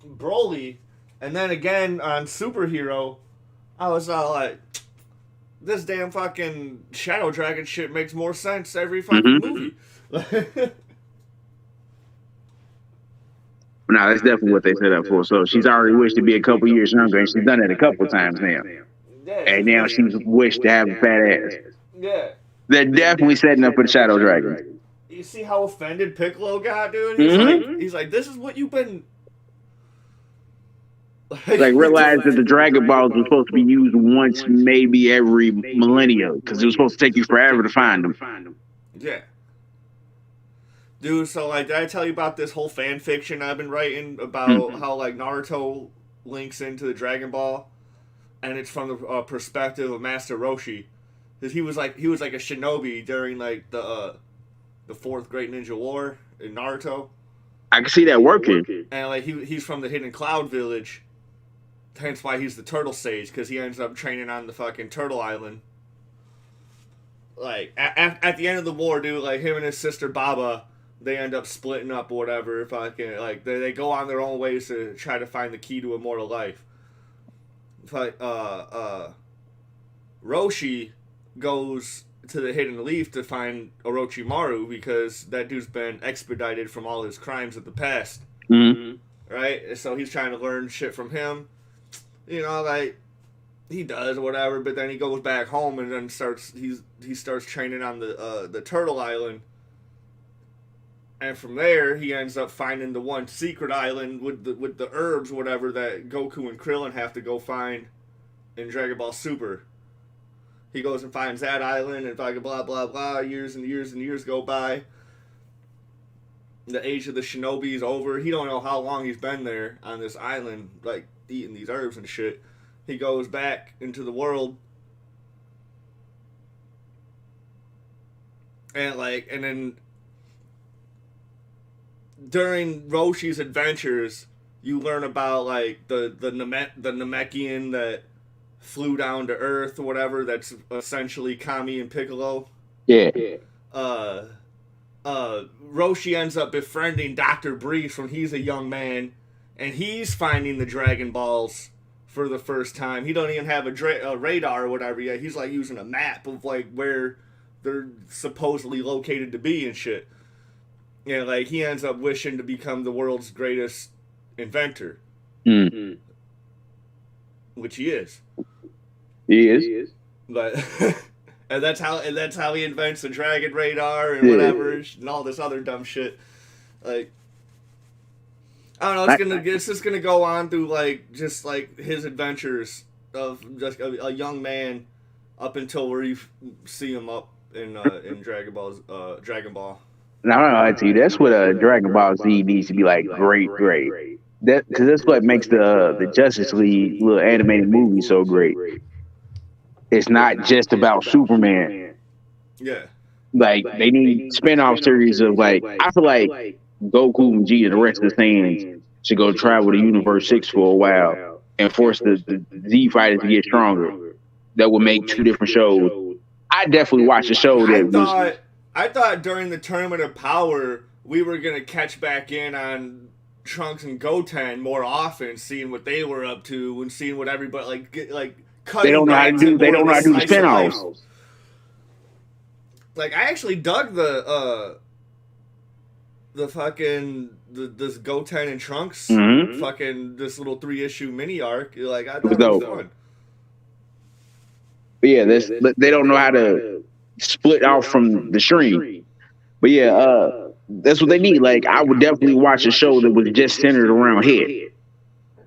Broly, and then again on Superhero, I was like, this damn fucking Shadow Dragon shit makes more sense every fucking movie. No, that's definitely what they set up for. So she's already wished to be a couple years younger, and she's done it a couple times now. Yeah, and now she's wished to have a fat ass. Yeah. They're definitely setting up for the Shadow Dragon. You see how offended Piccolo got, dude? He's like, this is what you've been... Like, realize that the Dragon Balls were supposed to be used once, maybe every millennia, because it was supposed to take you forever to find them. Yeah. Dude, so, like, did I tell you about this whole fan fiction I've been writing about how, like, Naruto links into the Dragon Ball? And it's from the perspective of Master Roshi. Because he was like a shinobi during, like, the Fourth Great Ninja War in Naruto. I can see that working. And, like, he's from the Hidden Cloud Village. Hence why he's the Turtle Sage, because he ends up training on the fucking Turtle Island. Like, at the end of the war, dude, like, him and his sister Baba, they end up splitting up or whatever. Fucking, like, they go on their own ways to try to find the key to immortal life. But, Roshi goes to the Hidden Leaf to find Orochimaru, because that dude's been expedited from all his crimes of the past. Mm-hmm. Right? So he's trying to learn shit from him. You know, like, he does whatever, but then he goes back home and then he starts training on the Turtle Island. And from there, he ends up finding the one secret island with the herbs, whatever, that Goku and Krillin have to go find in Dragon Ball Super. He goes and finds that island, and fucking blah, blah, blah, years and years and years go by. The age of the shinobi is over. He don't know how long he's been there on this island, like, eating these herbs and shit. He goes back into the world. And, like, and then during Roshi's adventures, you learn about, like, the Namekian that flew down to Earth or whatever, that's essentially Kami and Piccolo. Yeah. Roshi ends up befriending Dr. Briefs when he's a young man, and he's finding the Dragon Balls for the first time. He don't even have a radar or whatever yet. He's, like, using a map of, like, where they're supposedly located to be and shit. And, like, he ends up wishing to become the world's greatest inventor. Mm. Which he is. He is. But and that's how he invents the Dragon Radar and whatever and all this other dumb shit. Like, I don't know, it's just gonna go on through, like, just like his adventures of just a young man up until where you see him up in Dragon Ball. Now, I don't know how to tell you, that's what Dragon Ball Z needs to be, like, great. Because that's what makes the Justice League little animated movie so great. it's not just about Superman. Yeah. Like they need spin-off series of like I feel like Goku and Vegeta, the rest of the Saiyans should go travel to Universe 6 for a while and force the Z fighters to get stronger. That would make 2 different shows. I definitely watched a show that I thought during the Tournament of Power we were gonna catch back in on Trunks and Goten more often, seeing what they were up to and seeing what everybody cutting. They don't know how to do. They don't know how to do the spinoffs. Like I actually dug the fucking this Goten and Trunks fucking this little 3-issue mini arc. Like I thought it was fun. But yeah, they don't know how to split off from the stream. But yeah, that's what they need. Like I would definitely watch a show that was just centered around Hit,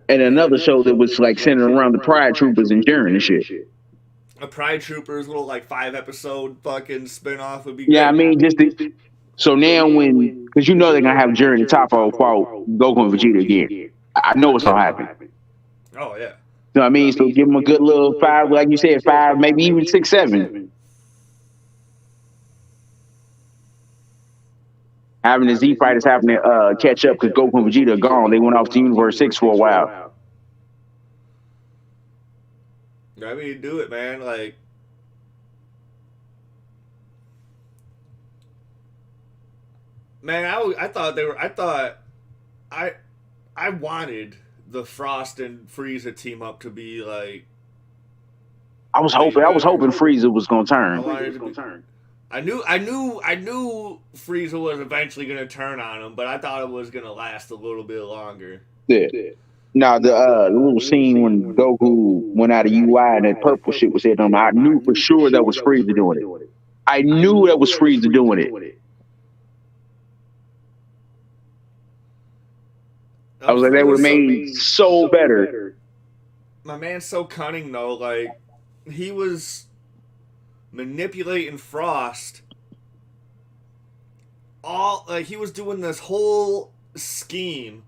and another show that was like centered around the Pride Troopers and Jiren and shit. A Pride Troopers little like 5-episode fucking spinoff would be good. Yeah, I mean so now because you know they're gonna have Jiren and Toppo fight Goku and Vegeta again. I know it's gonna happen. Oh yeah. You know what I mean? So give them a good little 5, like you said, 5, maybe even 6, 7. Having the Z fighters having to catch up because Goku and Vegeta are gone. They went off to Universe 6 for a while. I mean, do it, man. Like, man, I wanted the Frost and Frieza team up to be like. I was hoping Frieza was gonna turn. I knew Frieza was eventually gonna turn on him, but I thought it was gonna last a little bit longer. Yeah. Now the little scene when Goku went out of UI and that purple shit was hitting him, I knew for sure that was Frieza doing it. I knew that was Frieza doing it. I was like, that would have made so better. My man's so cunning though. Like he was manipulating Frost. He was doing this whole scheme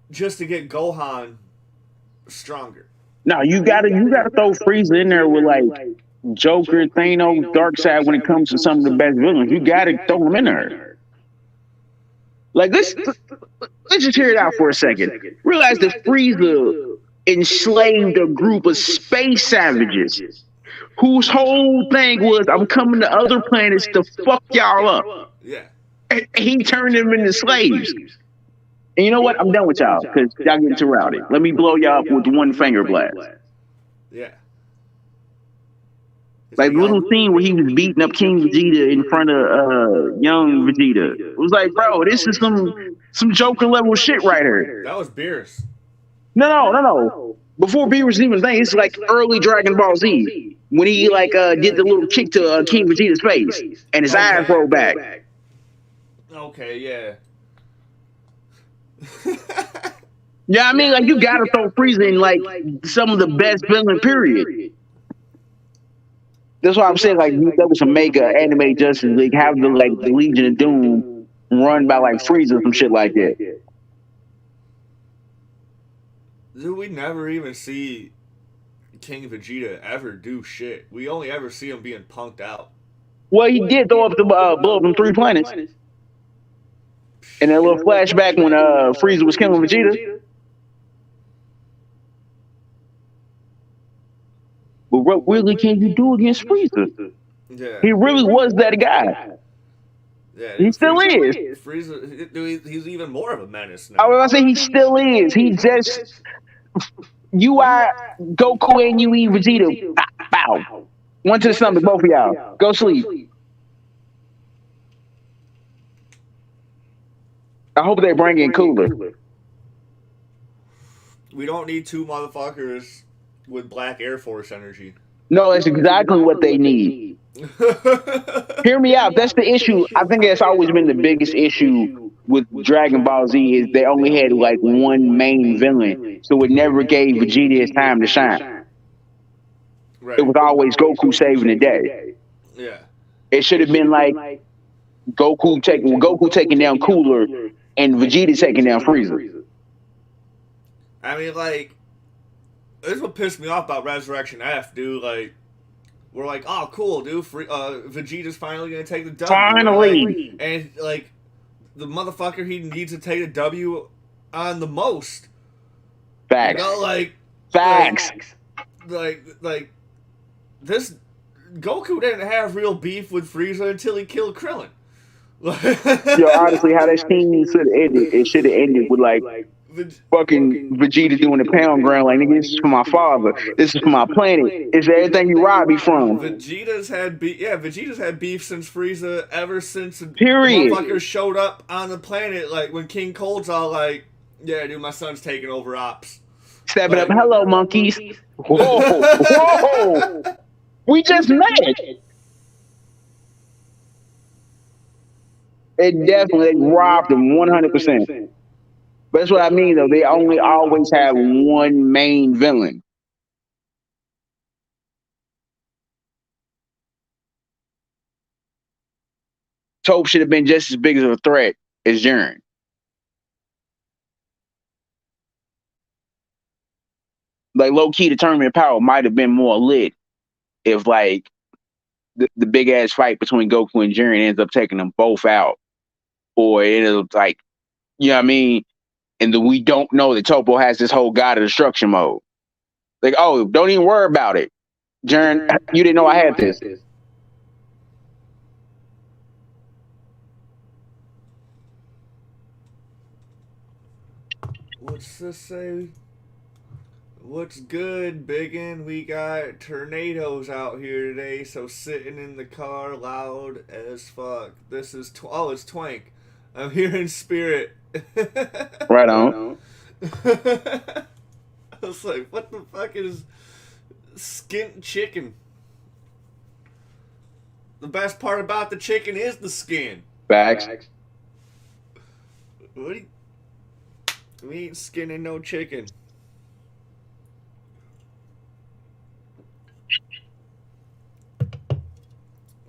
just to get Gohan stronger. No, you gotta throw Frieza in there with like Joker, Thanos, Darkseid when it comes to some of the best villains. You gotta throw them in there. Like let's just hear it out for a second. Realize that Frieza enslaved a group of space savages whose whole thing was, I'm coming to other planets to fuck y'all up. Yeah. And he turned them into slaves. And you know what? I'm done with y'all because y'all getting too rowdy. Let me blow y'all up with one finger blast. Yeah. Like the little scene where he was beating up King Vegeta in front of young Vegeta. It was like, bro, this is some Joker level shit right here. That was Beerus. No. Before Beerus was even thing, it's like early Dragon Ball Z when he like did the little kick to King Vegeta's face and his eyes rolled back. Okay, yeah. Yeah, I mean, like you gotta throw Frieza in like some of the best villain period. That's why I'm saying like that was some mega anime Justice League, have the Legion of Doom run by like Frieza, some shit like that. Dude, we never even see King Vegeta ever do shit. We only ever see him being punked out. Well, he did throw up the blow up them 3 planets. And that little flashback when Frieza was killing Vegeta. But what really can you do against Frieza? Yeah. He really was that guy. Yeah, he still is. Frieza, he's even more of a menace now. I was gonna say he still is. He just UI Goku and UE Vegeta. Bow. One to the stomach, both of y'all. Go sleep. I hope they bring in Cooler. We don't need 2 motherfuckers with black Air Force energy. No, that's exactly what they need. Hear me out. That's the issue. I think that's always been the biggest issue with Dragon Ball Z is they only had like one main villain, so it never gave Vegeta his time to shine. Right. It was always Goku saving the day. Yeah. It should have been like Goku taking down Cooler and Vegeta taking down Frieza. I mean, like, this is what pissed me off about Resurrection F, dude. Like, we're like, oh, cool, dude. Vegeta's finally gonna take the W. Finally, And like, the motherfucker, he needs to take the W on the most. facts, You know, facts. like this Goku didn't have real beef with Frieza until he killed Krillin. Yo, honestly, how that scene should have ended, it should have ended with like fucking Vegeta doing the pound ground, like, nigga, this is for my father, this is for my planet, it's everything you robbed me from. Vegeta's had beef since Frieza, ever since Period. motherfuckers showed up on the planet, like when King Cold's all like, yeah, dude, my son's taking over ops. Stepping up, hello, monkeys. Whoa. We just met. It definitely robbed them 100%. But that's what I mean, though. They only always have one main villain. Toph should have been just as big of a threat as Jiren. Like, low-key, the tournament of power might have been more lit if, like, the big-ass fight between Goku and Jiren ends up taking them both out. Or it is, like, you know what I mean? And we don't know that Toppo has this whole God of Destruction mode. Like, oh, don't even worry about it. Jiren, you didn't know I had this. What's this say? What's good, biggin? We got tornadoes out here today, so sitting in the car loud as fuck. This is it's Twank. I'm here in spirit. Right on. I was like, what the fuck is skint chicken? The best part about the chicken is the skin. Facts. We ain't skinning no chicken.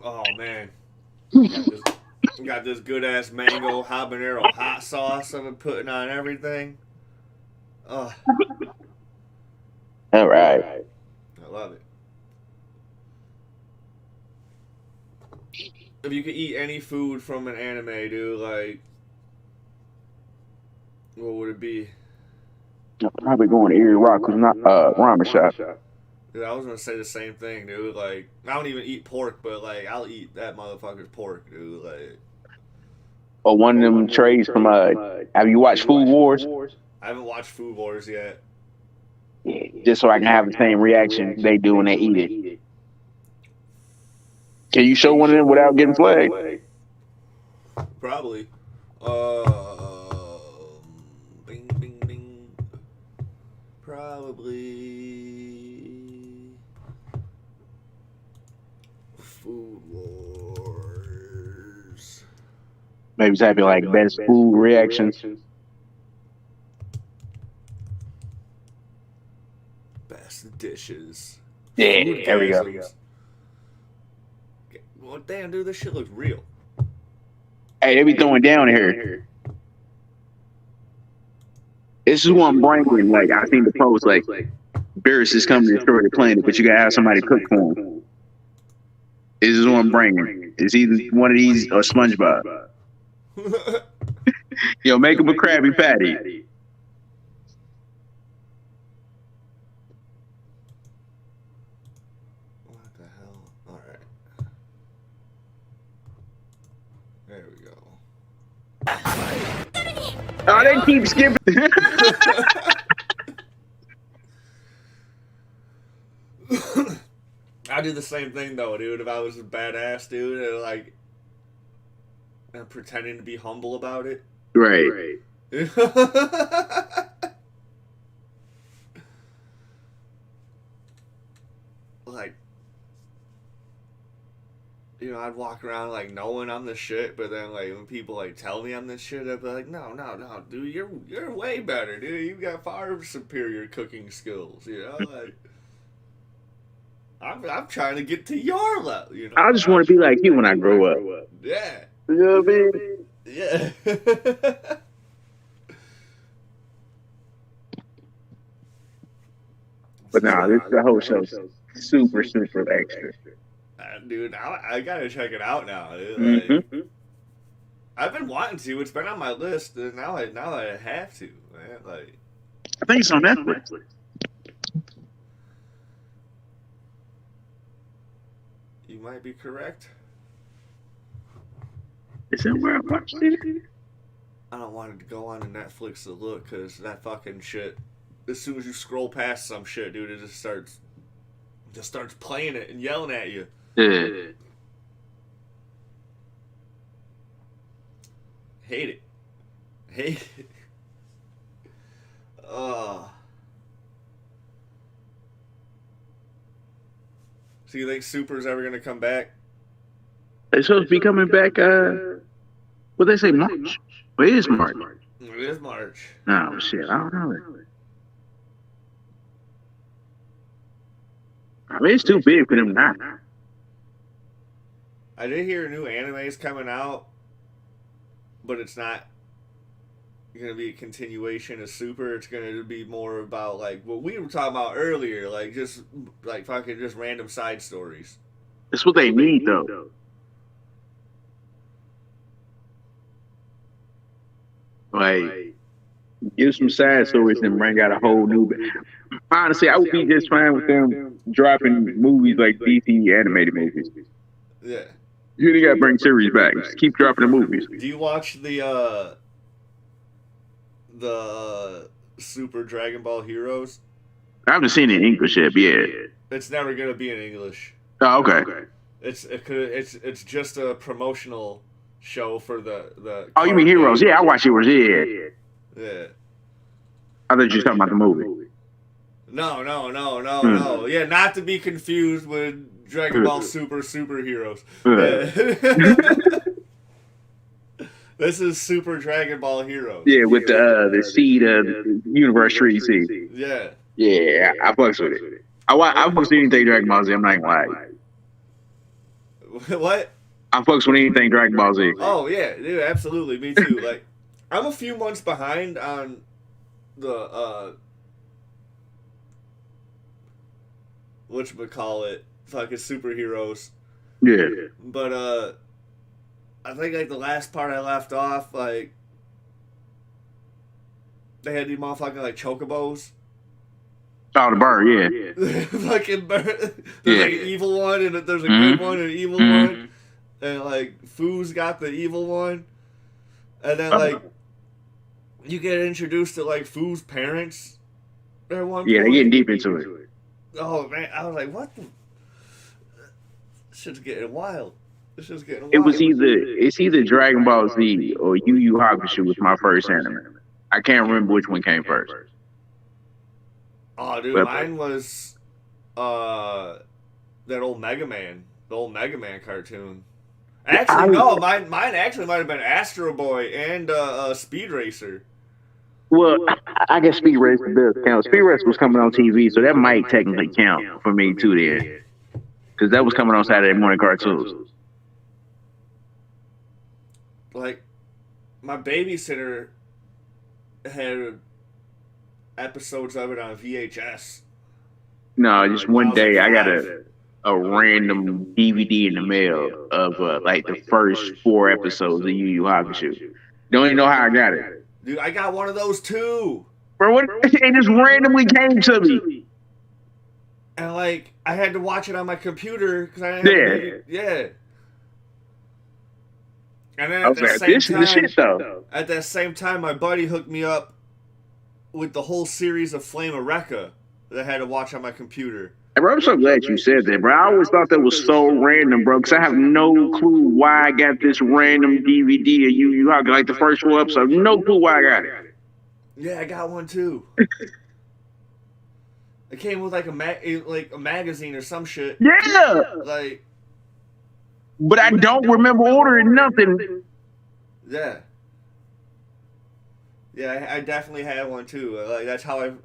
Oh man, got this good ass mango habanero hot sauce I've been putting on everything. Oh, all right. I love it. If you could eat any food from an anime, dude, like, what would it be? I'm probably going to Erie Rock because not ramen shop. Dude, I was gonna say the same thing, dude. Like, I don't even eat pork, but like, I'll eat that motherfucker's pork, dude. Like, or one of them trays from have you watched Food Wars? I haven't watched Food Wars yet. Just so I can have the same reaction they do when they eat it. Can you show one of them without getting flagged? Probably. Bing, bing, bing. Probably. Food Wars. Maybe type it like best food reactions. Best dishes. Yeah, there we go. Well, damn, dude, this shit looks real. Hey, they be throwing down here. This is what I'm bringing. Like, I seen the post, like, Beerus is coming to destroy the planet, but you gotta have somebody cook for him. This is what I'm bringing. It's either one of these or SpongeBob. Yo, make him a Krabby Patty. What the hell? Alright. There we go. Oh, they keep skipping. I do the same thing though, dude. If I was a badass dude, and like, and pretending to be humble about it. Right. Like, you know, I'd walk around like knowing I'm the shit, but then like when people like tell me I'm the shit, I'd be like, no, dude, you're way better, dude. You got far superior cooking skills, you know, like. I'm trying to get to your level, you know. I just want to be like you when I grow up. Yeah. You know what I mean? Yeah. But nah, this the whole show super, super extra. Dude, I gotta check it out now. Dude. Mm-hmm. I've been wanting to. It's been on my list, and now I have to. Man. Like, I think it's on Netflix. you might be correct. Is that where I watched it? I don't want to go on to Netflix to look because that fucking shit. As soon as you scroll past some shit, dude, it just starts playing it and yelling at you. Yeah. Hate it. Hate it. So you think Super's ever gonna come back? It's supposed to be coming back, what they say, March? Well, it is March. It is March. No, shit, I don't know. I mean, it's too big for them now. I did hear a new anime is coming out, but it's not going to be a continuation of Super. It's going to be more about like what we were talking about earlier, like just like fucking just random side stories. That's what they need, though. Like, give some side stories and bring out a whole new. Honestly, I would be just fine with them dropping movies like DC animated movies. Yeah. You ain't got to bring series back. Just keep dropping the movies. Do you watch the Super Dragon Ball Heroes? I haven't seen it in English yet, but yeah. It's never gonna be in English. Oh, okay. It's just a promotional show for the. Oh, you mean Heroes? Yeah, I watch Heroes. Yeah. Yeah. I thought you were talking about the movie. No. Yeah, not to be confused with Dragon Ball Super superheroes. This is Super Dragon Ball Heroes. Yeah, with the seed of the Universe Tree seed. Yeah. Yeah, I fucks with it. I fucks with anything Dragon Ball Z. I'm not even lying. What? I fucks with anything Dragon Ball Z. Oh yeah, dude, absolutely, me too. Like, I'm a few months behind on the whatchamacallit, fucking superheroes. Yeah. But I think like the last part I left off, like they had these motherfucking like chocobos. Oh, the bird, yeah. Fucking bird. There's like an evil one and there's a good one and an evil one. And like Foo's got the evil one. And then like you get introduced to like Foo's parents at one point. Yeah, they're getting deep into it. Oh man, I was like, what the this shit's getting wild. This shit's getting wild. It's either Dragon Ball Z or Yu Yu Hakusho was my first anime. I can't remember which one came first. Oh, dude, mine was that old Mega Man, the old Mega Man cartoon. Actually, no, mine actually might have been Astro Boy and Speed Racer. Well, I guess Speed Racer does count. Speed Racer was coming on TV, so that might technically count for me too. There, because that was coming on Saturday morning cartoons. Like, my babysitter had episodes of it on VHS. No, just one day I got a random DVD in the mail of like the first 4 episodes of Yu Yu Hakusho. Don't even know how I got it. Dude, I got one of those too. Bro, what? It just randomly came to me. And like, I had to watch it on my computer because I didn't yeah. And then at that same time, my buddy hooked me up with the whole series of Flame of Recca that I had to watch on my computer. Hey, bro, I'm so glad you said that, bro. I always thought that was so random, bro, because I have no clue why I got this random DVD of Yu Yu Hakusho, like the first 4 episodes. No clue why I got it. Yeah, I got one too. It came with like a magazine or some shit. Yeah. Like, but I don't remember ordering nothing. Yeah. Yeah, I definitely had one too. Like that's how it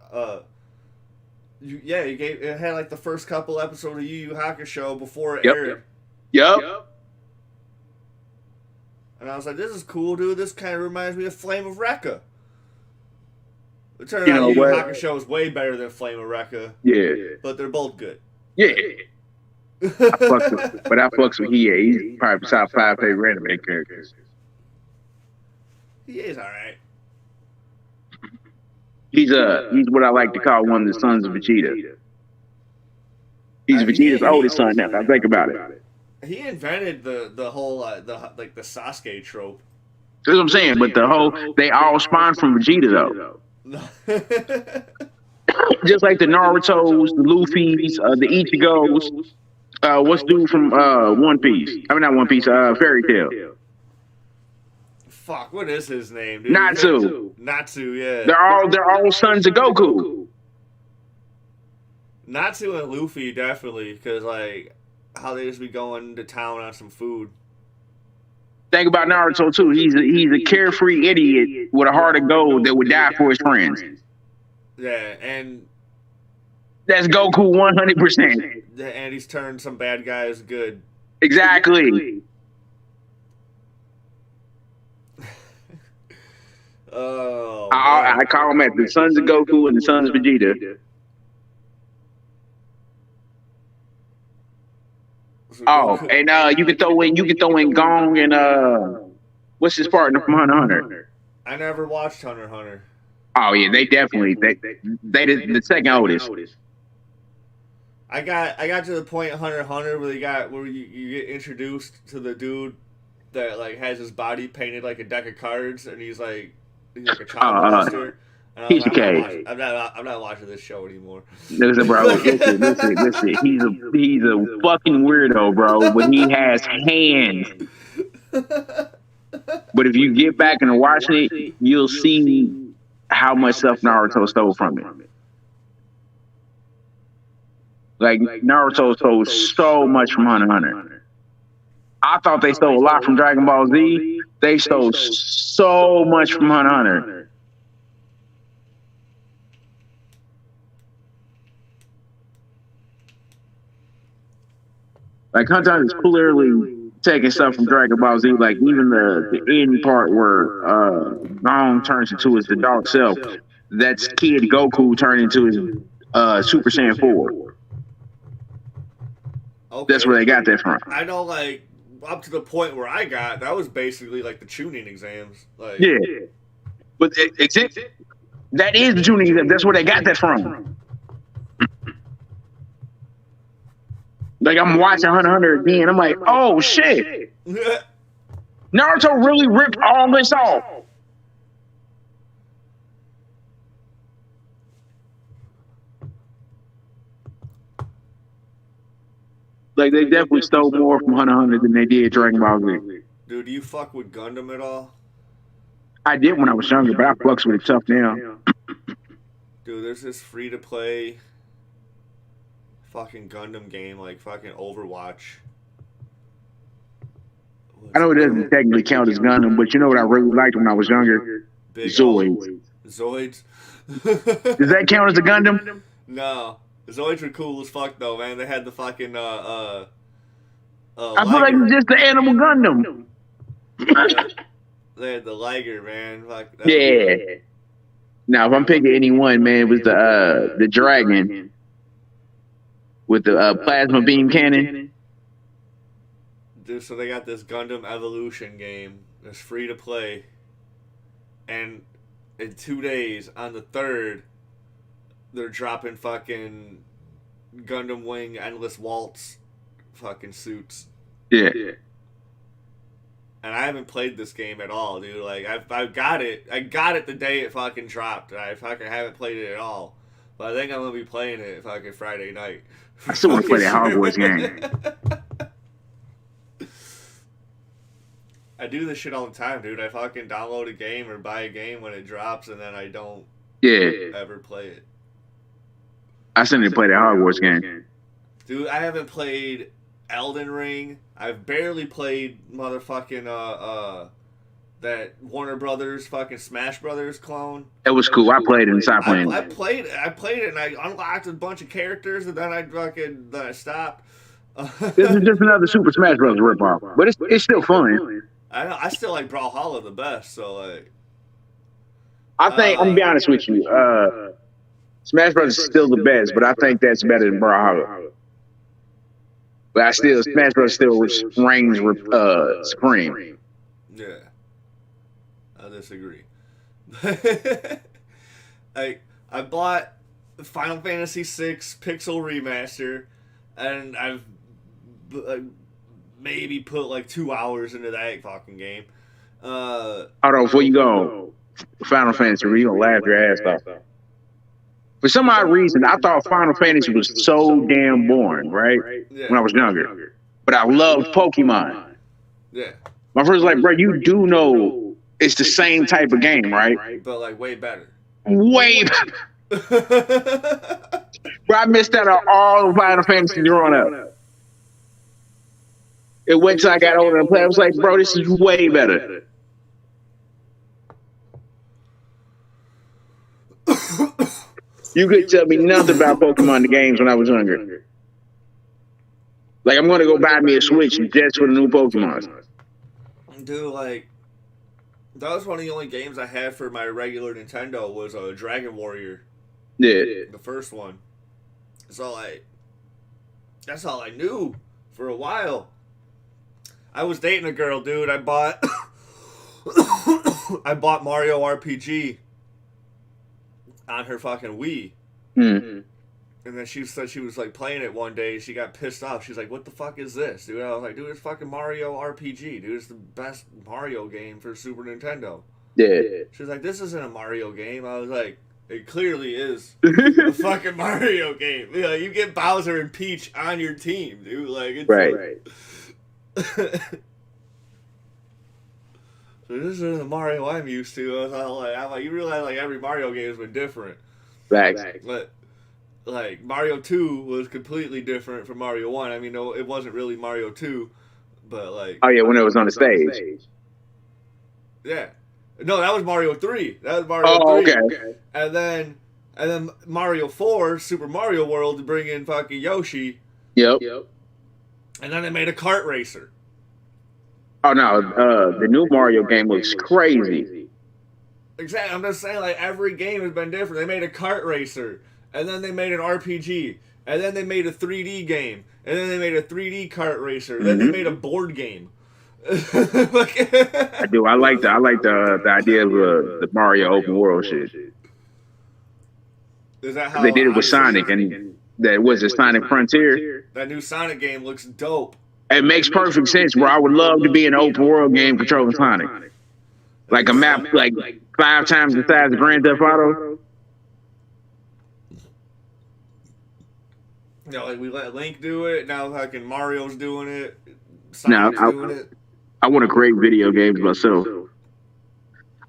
had like the first couple episodes of Yu Yu Hakusho before it aired. Yep. And I was like, this is cool, dude. This kind of reminds me of Flame of Recca. It turned out Yu Yu Hakusho is way better than Flame of Recca. Yeah. But they're both good. Yeah, I fucks with, but I fucks with he. He's probably top 5 favorite anime characters. He is all right. He's what I like to call one of the sons of Vegeta. He's Vegeta's oldest son. Now, I think about it. He invented the whole the Sasuke trope. That's what I'm saying. But they all spawned from Vegeta though. Just like the Naruto's, the Luffy's, the Ichigos. What's dude from One Piece? I mean, not One Piece. Fairy Tail. Fuck, what is his name, dude? Natsu, yeah. They're all sons of Goku. Natsu and Luffy definitely, because like how they just be going to town on some food. Think about Naruto too. He's a carefree idiot with a heart of gold that would die for his friends. Yeah, and that's Goku 100%. And he's turned some bad guys good. Exactly. Oh, I call them the sons of Goku and the sons of Vegeta. And you can throw in Gong and what's his partner from Hunter x Hunter? I never watched Hunter x Hunter. Oh yeah, they definitely they the second oldest. I got to the point in Hunter x Hunter where you get introduced to the dude that like has his body painted like a deck of cards and he's like a child molester. He's okay. I'm not watching this show anymore. Listen, bro. Listen. He's a fucking weirdo, bro. But he has hands. But if you get back and watching it, you'll see how much stuff Naruto stole from it. Like Naruto stole so much from Hunter x Hunter. I thought they stole a lot from Dragon Ball Z. They stole so much from Hunter x Hunter. Like Hunter x Hunter is clearly taking stuff from Dragon Ball Z. Like even the end part where Gong turns into his adult self. That's Kid Goku turned into his Super Saiyan 4. Okay. That's where they got that from. I know, like up to the point where I got, that was basically like the tuning exams. Like, yeah, but that is the tuning exam. That's where they got that from. Like I'm watching Hunter x Hunter again. I'm like, oh shit, Naruto really ripped all this off. Like they definitely stole more from Hunter x Hunter than they did Dragon Ball Z. Dude, do you fuck with Gundam at all? I did when I was younger, but I fucks with it tough now. Dude, there's this free-to-play fucking Gundam game, like fucking Overwatch. I know it doesn't technically count as Gundam, but you know what I really liked when I was younger? Zoids. Zoids? Does that count as a Gundam? No. Zoids were cool as fuck though, man. They had the fucking I feel like it's just the Animal Gundam. They had the Liger, man. Fuck, yeah. Now, if I'm picking any one, man, it was the Dragon with the plasma beam cannon. Dude, so they got this Gundam Evolution game. It's free to play, and in 2 days, on the 3rd, they're dropping fucking Gundam Wing Endless Waltz fucking suits. Yeah. And I haven't played this game at all, dude. Like I've got it. I got it the day it fucking dropped. I fucking haven't played it at all. But I think I'm gonna be playing it fucking Friday night. I still want to play that Hogwarts game. I do this shit all the time, dude. I fucking download a game or buy a game when it drops, and then I don't ever play it. I still need to play that Hogwarts game. Dude, I haven't played Elden Ring. I've barely played motherfucking that Warner Brothers fucking Smash Brothers clone. It was cool. I played it and stopped playing it. I played it and I unlocked a bunch of characters and then I stopped. This is just another Super Smash Bros. Ripoff, but it's still fun. I know. I still like Brawlhalla the best. So like, I think I'm gonna be honest with you. Smash Bros. Is still the best, but I think that's better than Brawlhalla. But I still Smash Bros. Still reigns supreme. Yeah, I disagree. I bought Final Fantasy VI Pixel Remaster, and I've maybe put like 2 hours into that fucking game. Hold on, before you go, Final Fantasy, you gonna laugh your ass off. For some odd reason, I thought Final Fantasy was so damn boring, right? Yeah. When I was younger. But I loved Pokemon. Yeah. My friend's like, bro, you do know it's the same type of game, right? But like way better. Way better. Bro, I missed out on all the Final Fantasy growing up. It went till I got older and played. I was like, bro, this is way better. You could tell me nothing about Pokemon the games when I was younger. Like, I'm going to go buy me a Switch just for the new Pokemon. Dude, like, that was one of the only games I had for my regular Nintendo was Dragon Warrior. Yeah. The first one. So, like, that's all I knew for a while. I was dating a girl, dude. I bought I bought Mario RPG on her fucking Wii. Mm. And then she said she was like playing it one day. She got pissed off. She's like, "What the fuck is this, dude?" I was like, "Dude, it's fucking Mario RPG, dude. It's the best Mario game for Super Nintendo." Yeah. She was like, "This isn't a Mario game." I was like, "It clearly is a fucking Mario game. You know, you get Bowser and Peach on your team, dude. Like, it's right. So this isn't the Mario I'm used to." I was all like, I'm like, you realize like every Mario game has been different. Facts. But like Mario 2 was completely different from Mario 1. I mean, no, it wasn't really Mario 2, but like. Oh yeah, when it was on the stage. Yeah. No, that was Mario 3. That was Mario 3. Okay. And then Mario 4, Super Mario World, to bring in fucking Yoshi. Yep. And then they made a kart racer. Oh no, the new Mario game looks crazy. Exactly. I'm just saying, like, every game has been different. They made a kart racer, and then they made an RPG, and then they made a 3D game, and then they made a 3D kart racer, then they made a board game. I do. I like the idea of the Mario open world shit. Is that how they did it with Sonic, and that was a Sonic Frontier. That new Sonic game looks dope. It makes perfect sense, bro. I would love to be in an open world game controlling Sonic. Like a map like 5 times the size of Grand Theft Auto. You know, like we let Link do it, now fucking Mario's doing it. Sonic's doing it. I want to create video games myself.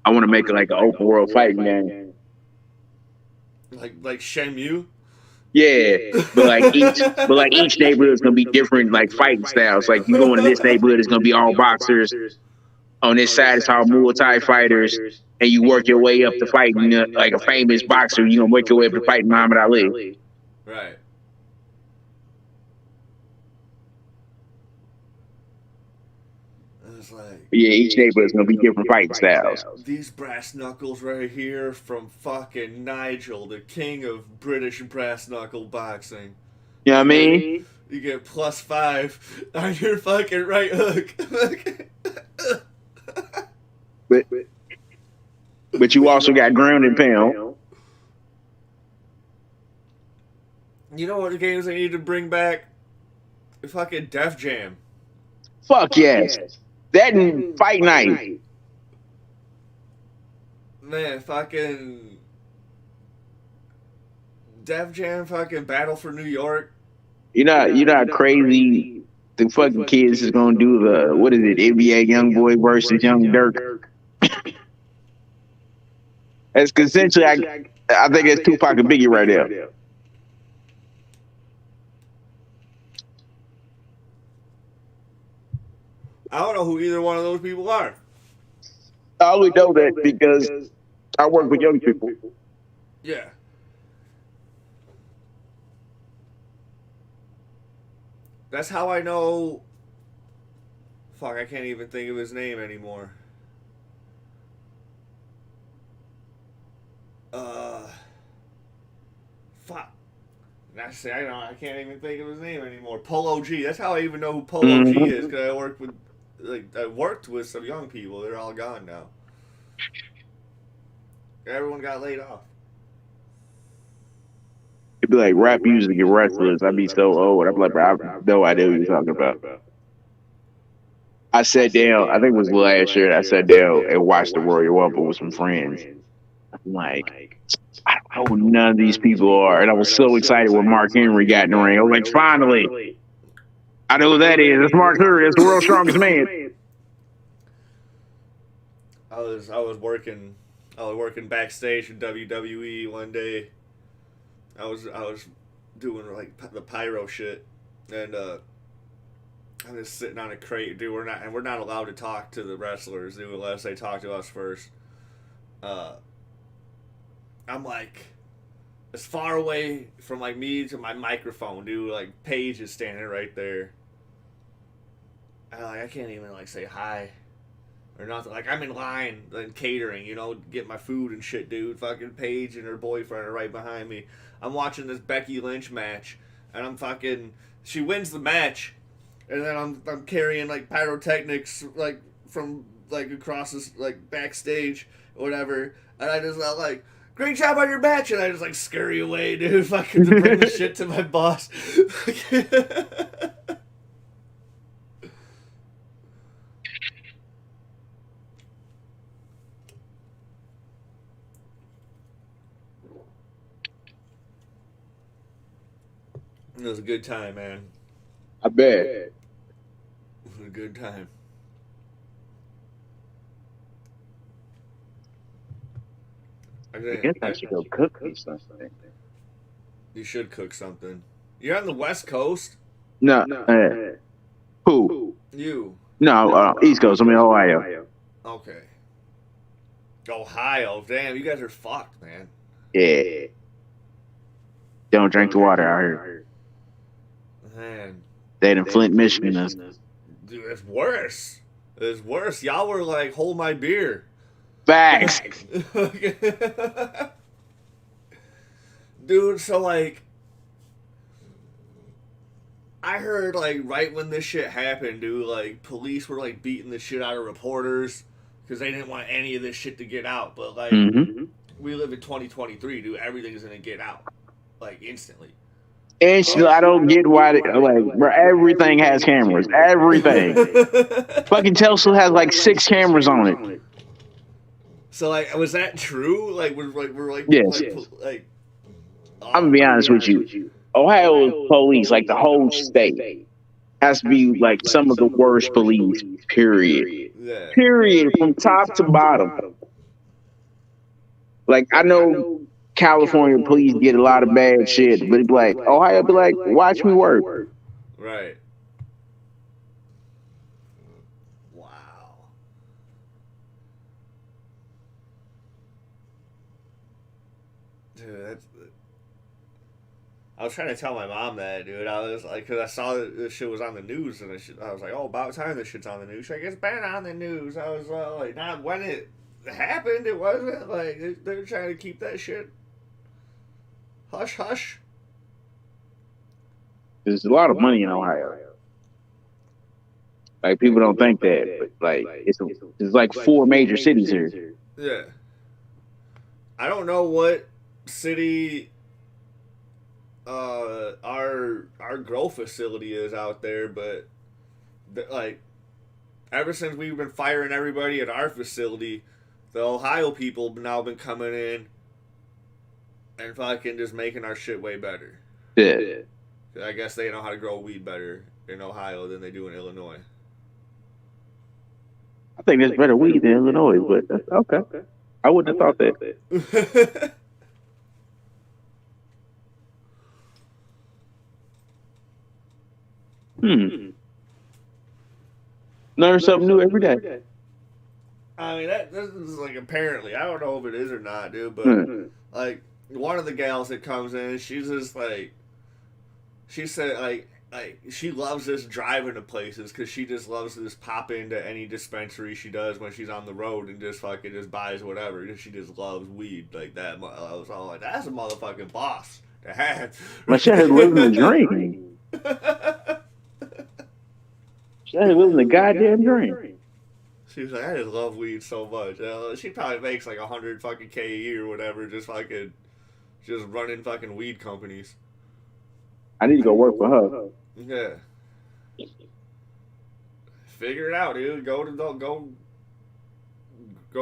I want to make it like an open world fighting game. Like Shenmue? Yeah, but like each neighborhood is gonna be different, like fighting styles. Like you go into this neighborhood, it's gonna be all boxers. On this side, it's all Muay Thai fighters, and you work your way up to fighting like a famous boxer. You gonna work your way up to fighting Muhammad Ali. Right. It's like, yeah, each neighborhood is gonna be different fighting styles. These brass knuckles right here from fucking Nigel, the king of British brass knuckle boxing. You know what I mean? You get +5 on your fucking right hook. But you also got ground and pound. You know what games they need to bring back? Fucking Def Jam. Fuck yes. That and Fight Night. Man, fucking Def Jam, fucking Battle for New York. You're not crazy. The fucking kids is gonna do the what is it? NBA YoungBoy versus Young Dirk. That's essentially, I think it's Tupac and Biggie right there. I don't know who either one of those people are. I only know that because I work with young people. Yeah. That's how I know. Fuck, I can't even think of his name anymore. Fuck. I can't even think of his name anymore. Polo G. That's how I even know who Polo G Mm-hmm. is, because I worked with some young people. They're all gone now. Everyone got laid off. It'd be like rap music and wrestlers. I'd be so old. I'd be like, bro, I have no idea what you're talking about. I sat down, I think it was last year, I sat down and watched the Royal Rumble with some friends. I'm like, I don't know who none of these people are. And I was so excited when Mark Henry got in the ring. I was like, finally, I know who that is. It's Mark Henry. It's the world's strongest man. I was working backstage in WWE one day. I was doing like the pyro shit, and I'm just sitting on a crate, dude. We're not allowed to talk to the wrestlers, dude, unless they talk to us first. I'm like as far away from like me to my microphone, dude. Like Paige is standing right there. I can't even like say hi or nothing. Like I'm in line, like catering, get my food and shit, dude. Fucking Paige and her boyfriend are right behind me. I'm watching this Becky Lynch match, and she wins the match, and then I'm carrying like pyrotechnics like from like across this like backstage or whatever, and I just like, great job on your match, and I just like scurry away, dude. Fucking to bring the shit to my boss. It was a good time, man. I bet. It was a good time. I guess I should go cook me something. You should cook something. You're on the West Coast? No. Who? You. No, East Coast. I mean, Ohio. Okay. Ohio. Damn, you guys are fucked, man. Yeah. Don't drink the water out here. Man. They in Flint, Michigan. Dude, it's worse. It's worse. Y'all were like, hold my beer. Facts. Dude, so like, I heard like right when this shit happened, dude, like police were like beating the shit out of reporters because they didn't want any of this shit to get out. But like, we live in 2023, dude. Everything's gonna get out like instantly. And I don't get why, bro, everything has cameras. Everything. Fucking Tesla has like 6 cameras on it. So like, was that true? Like, we're like, yes. Like, I'm gonna be honest with you. Ohio police, like the whole state, has to be like some of the worst police. Period. Yeah. Period, from top to bottom. Like I know California police get a lot of bad shit, but it's like Ohio be like, watch me work. Right. Wow. Dude, I was trying to tell my mom that, dude. I was like, because I saw that this shit was on the news, and I was like, oh, about time this shit's on the news. She's like, it's been on the news. I was like, not when it happened, it wasn't. Like, they're trying to keep that shit hush hush. There's a lot of money in Ohio. Like people don't think that, but like it's like 4 major cities here. Yeah. I don't know what city our grow facility is out there, but like ever since we've been firing everybody at our facility, the Ohio people have now been coming in and fucking just making our shit way better. Yeah. I guess they know how to grow weed better in Ohio than they do in Illinois. I think there's better weed in Illinois, but that's okay. I wouldn't have thought that. Learn something new every day. I mean, this is like apparently, I don't know if it is or not, dude, but like one of the gals that comes in, she's just like, she said like she loves this driving to places because she just loves to just pop into any dispensary she does when she's on the road and just fucking just buys whatever. She just loves weed like that. I was all like, that's a motherfucking boss. My shit is living the dream. She is living the goddamn dream. She was like, I just love weed so much. She probably makes like 100 fucking K a year or whatever, just running fucking weed companies. I need to go work for her. Yeah. Figure it out, dude. Go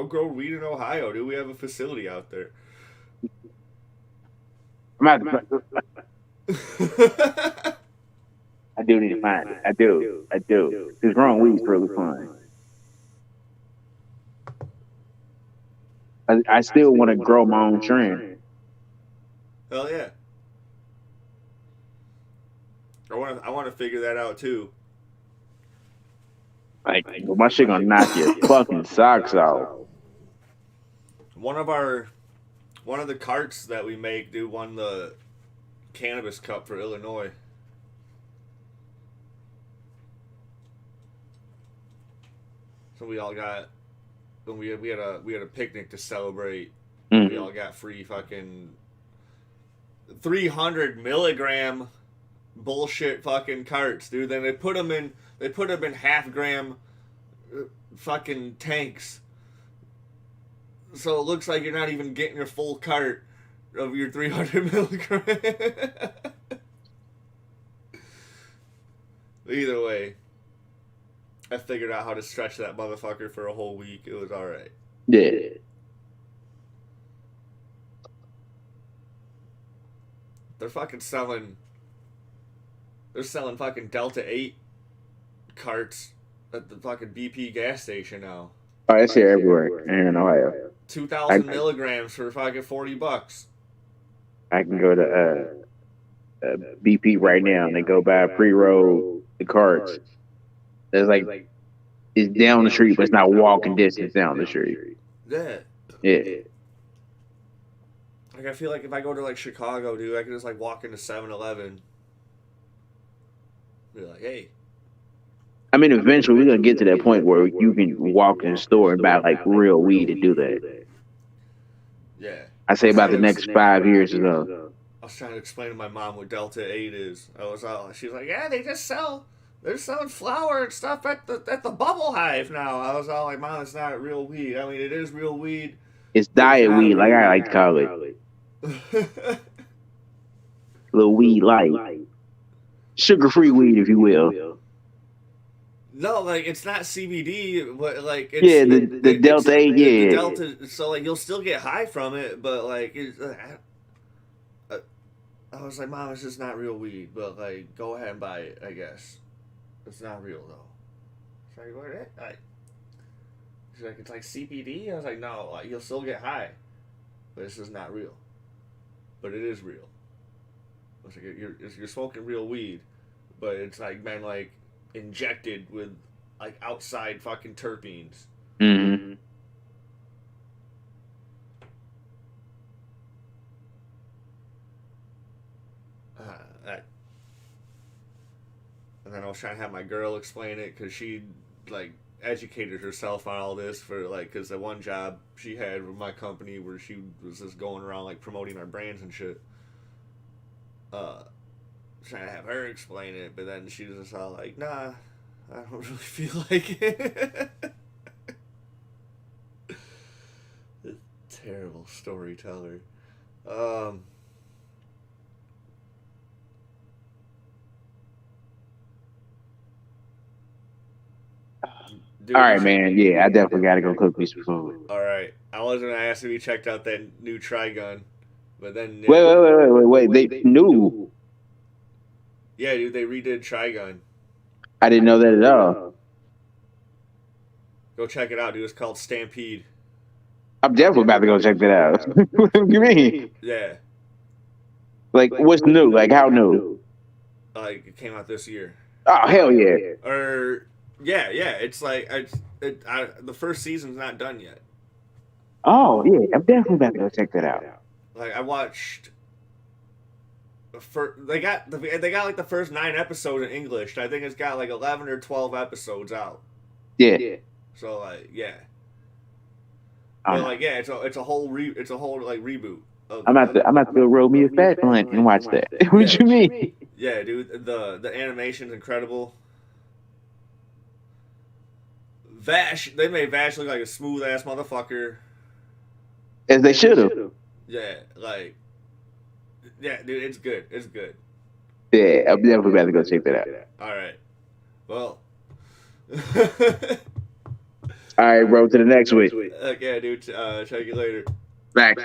grow weed in Ohio, dude. We have a facility out there. I do need to find it. I do. Because growing weed's really fun. I still want to grow my own strand. Hell yeah. I want to figure that out too. Like, my shit gonna knock your fucking socks off. One of the carts that we make, dude, won the Cannabis Cup for Illinois. So we all got, when we had a picnic to celebrate. Mm-hmm. We all got free fucking 300 milligram bullshit fucking carts, dude. Then they put them in half-gram fucking tanks. So it looks like you're not even getting your full cart of your 300 milligram. Either way, I figured out how to stretch that motherfucker for a whole week. It was alright. Yeah. They're selling fucking Delta 8 carts at the fucking BP gas station now. Oh, it's here everywhere here in Ohio. 2,000 milligrams for fucking $40. I can go to BP right now and they go buy pre-roll the carts. There's like, it's down the street, but it's not walking distance down the street. Yeah. Yeah. Like, I feel like if I go to like Chicago, dude, I can just like walk into 7-Eleven. Be like, hey. I mean, eventually we're gonna get to that point where you can walk in the store and buy like real weed to do that. Yeah. I say about the next 5 years or so. I was trying to explain to my mom what Delta 8 is. She was like, yeah, they're selling flour and stuff at the Bubble Hive now. I was all like, Mom, it's not real weed. I mean, it is real weed. It's diet weed, like I like to call it. Little weed light. Sugar-free weed, if you will. No, like, it's not CBD, but, like, it's... Yeah, the Delta 8, yeah. The Delta, so, like, you'll still get high from it, but, like, I was like, Mom, it's just not real weed, but, like, go ahead and buy it, I guess. It's not real, though. She's like, what? She's like, it's like CBD? I was like, no, like, you'll still get high, but it's just not real. But it is real. I was like, you're smoking real weed, but it's, like, been, like, injected with like outside fucking terpenes. Mm-hmm. And then I was trying to have my girl explain it because she like educated herself on all this for like because the one job she had with my company where she was just going around like promoting our brands and shit. Trying to have her explain it, but then she was just all like, nah, I don't really feel like it. Terrible storyteller. All right, man. Yeah, I definitely got to go cook me some food. All right. I was going to ask if you checked out that new Trigun, but then... Wait. They new. Yeah, dude, they redid Trigun. I didn't know that at all. Go check it out, dude. It's called Stampede. I'm definitely about to go check that out. What do you mean? Yeah. Like, what's new? Like, how new? Like, it came out this year. Oh, hell yeah. Yeah. It's like, the first season's not done yet. Oh, yeah. I'm definitely about to go check that out. Like, I watched... They got like the first 9 episodes in English. I think it's got like 11 or 12 episodes out. Yeah. So like yeah. But like yeah, it's a whole like reboot. I'm about to go roll me a fat blunt and watch that. What you mean? Yeah, dude. The animation's incredible. Vash, they made Vash look like a smooth ass motherfucker. As they should have. Yeah, like, yeah, dude, it's good. It's good. Yeah, I'm definitely about to go check that out. All right. Well. All right, bro. To the next week. Okay, dude. Check you later. Thanks.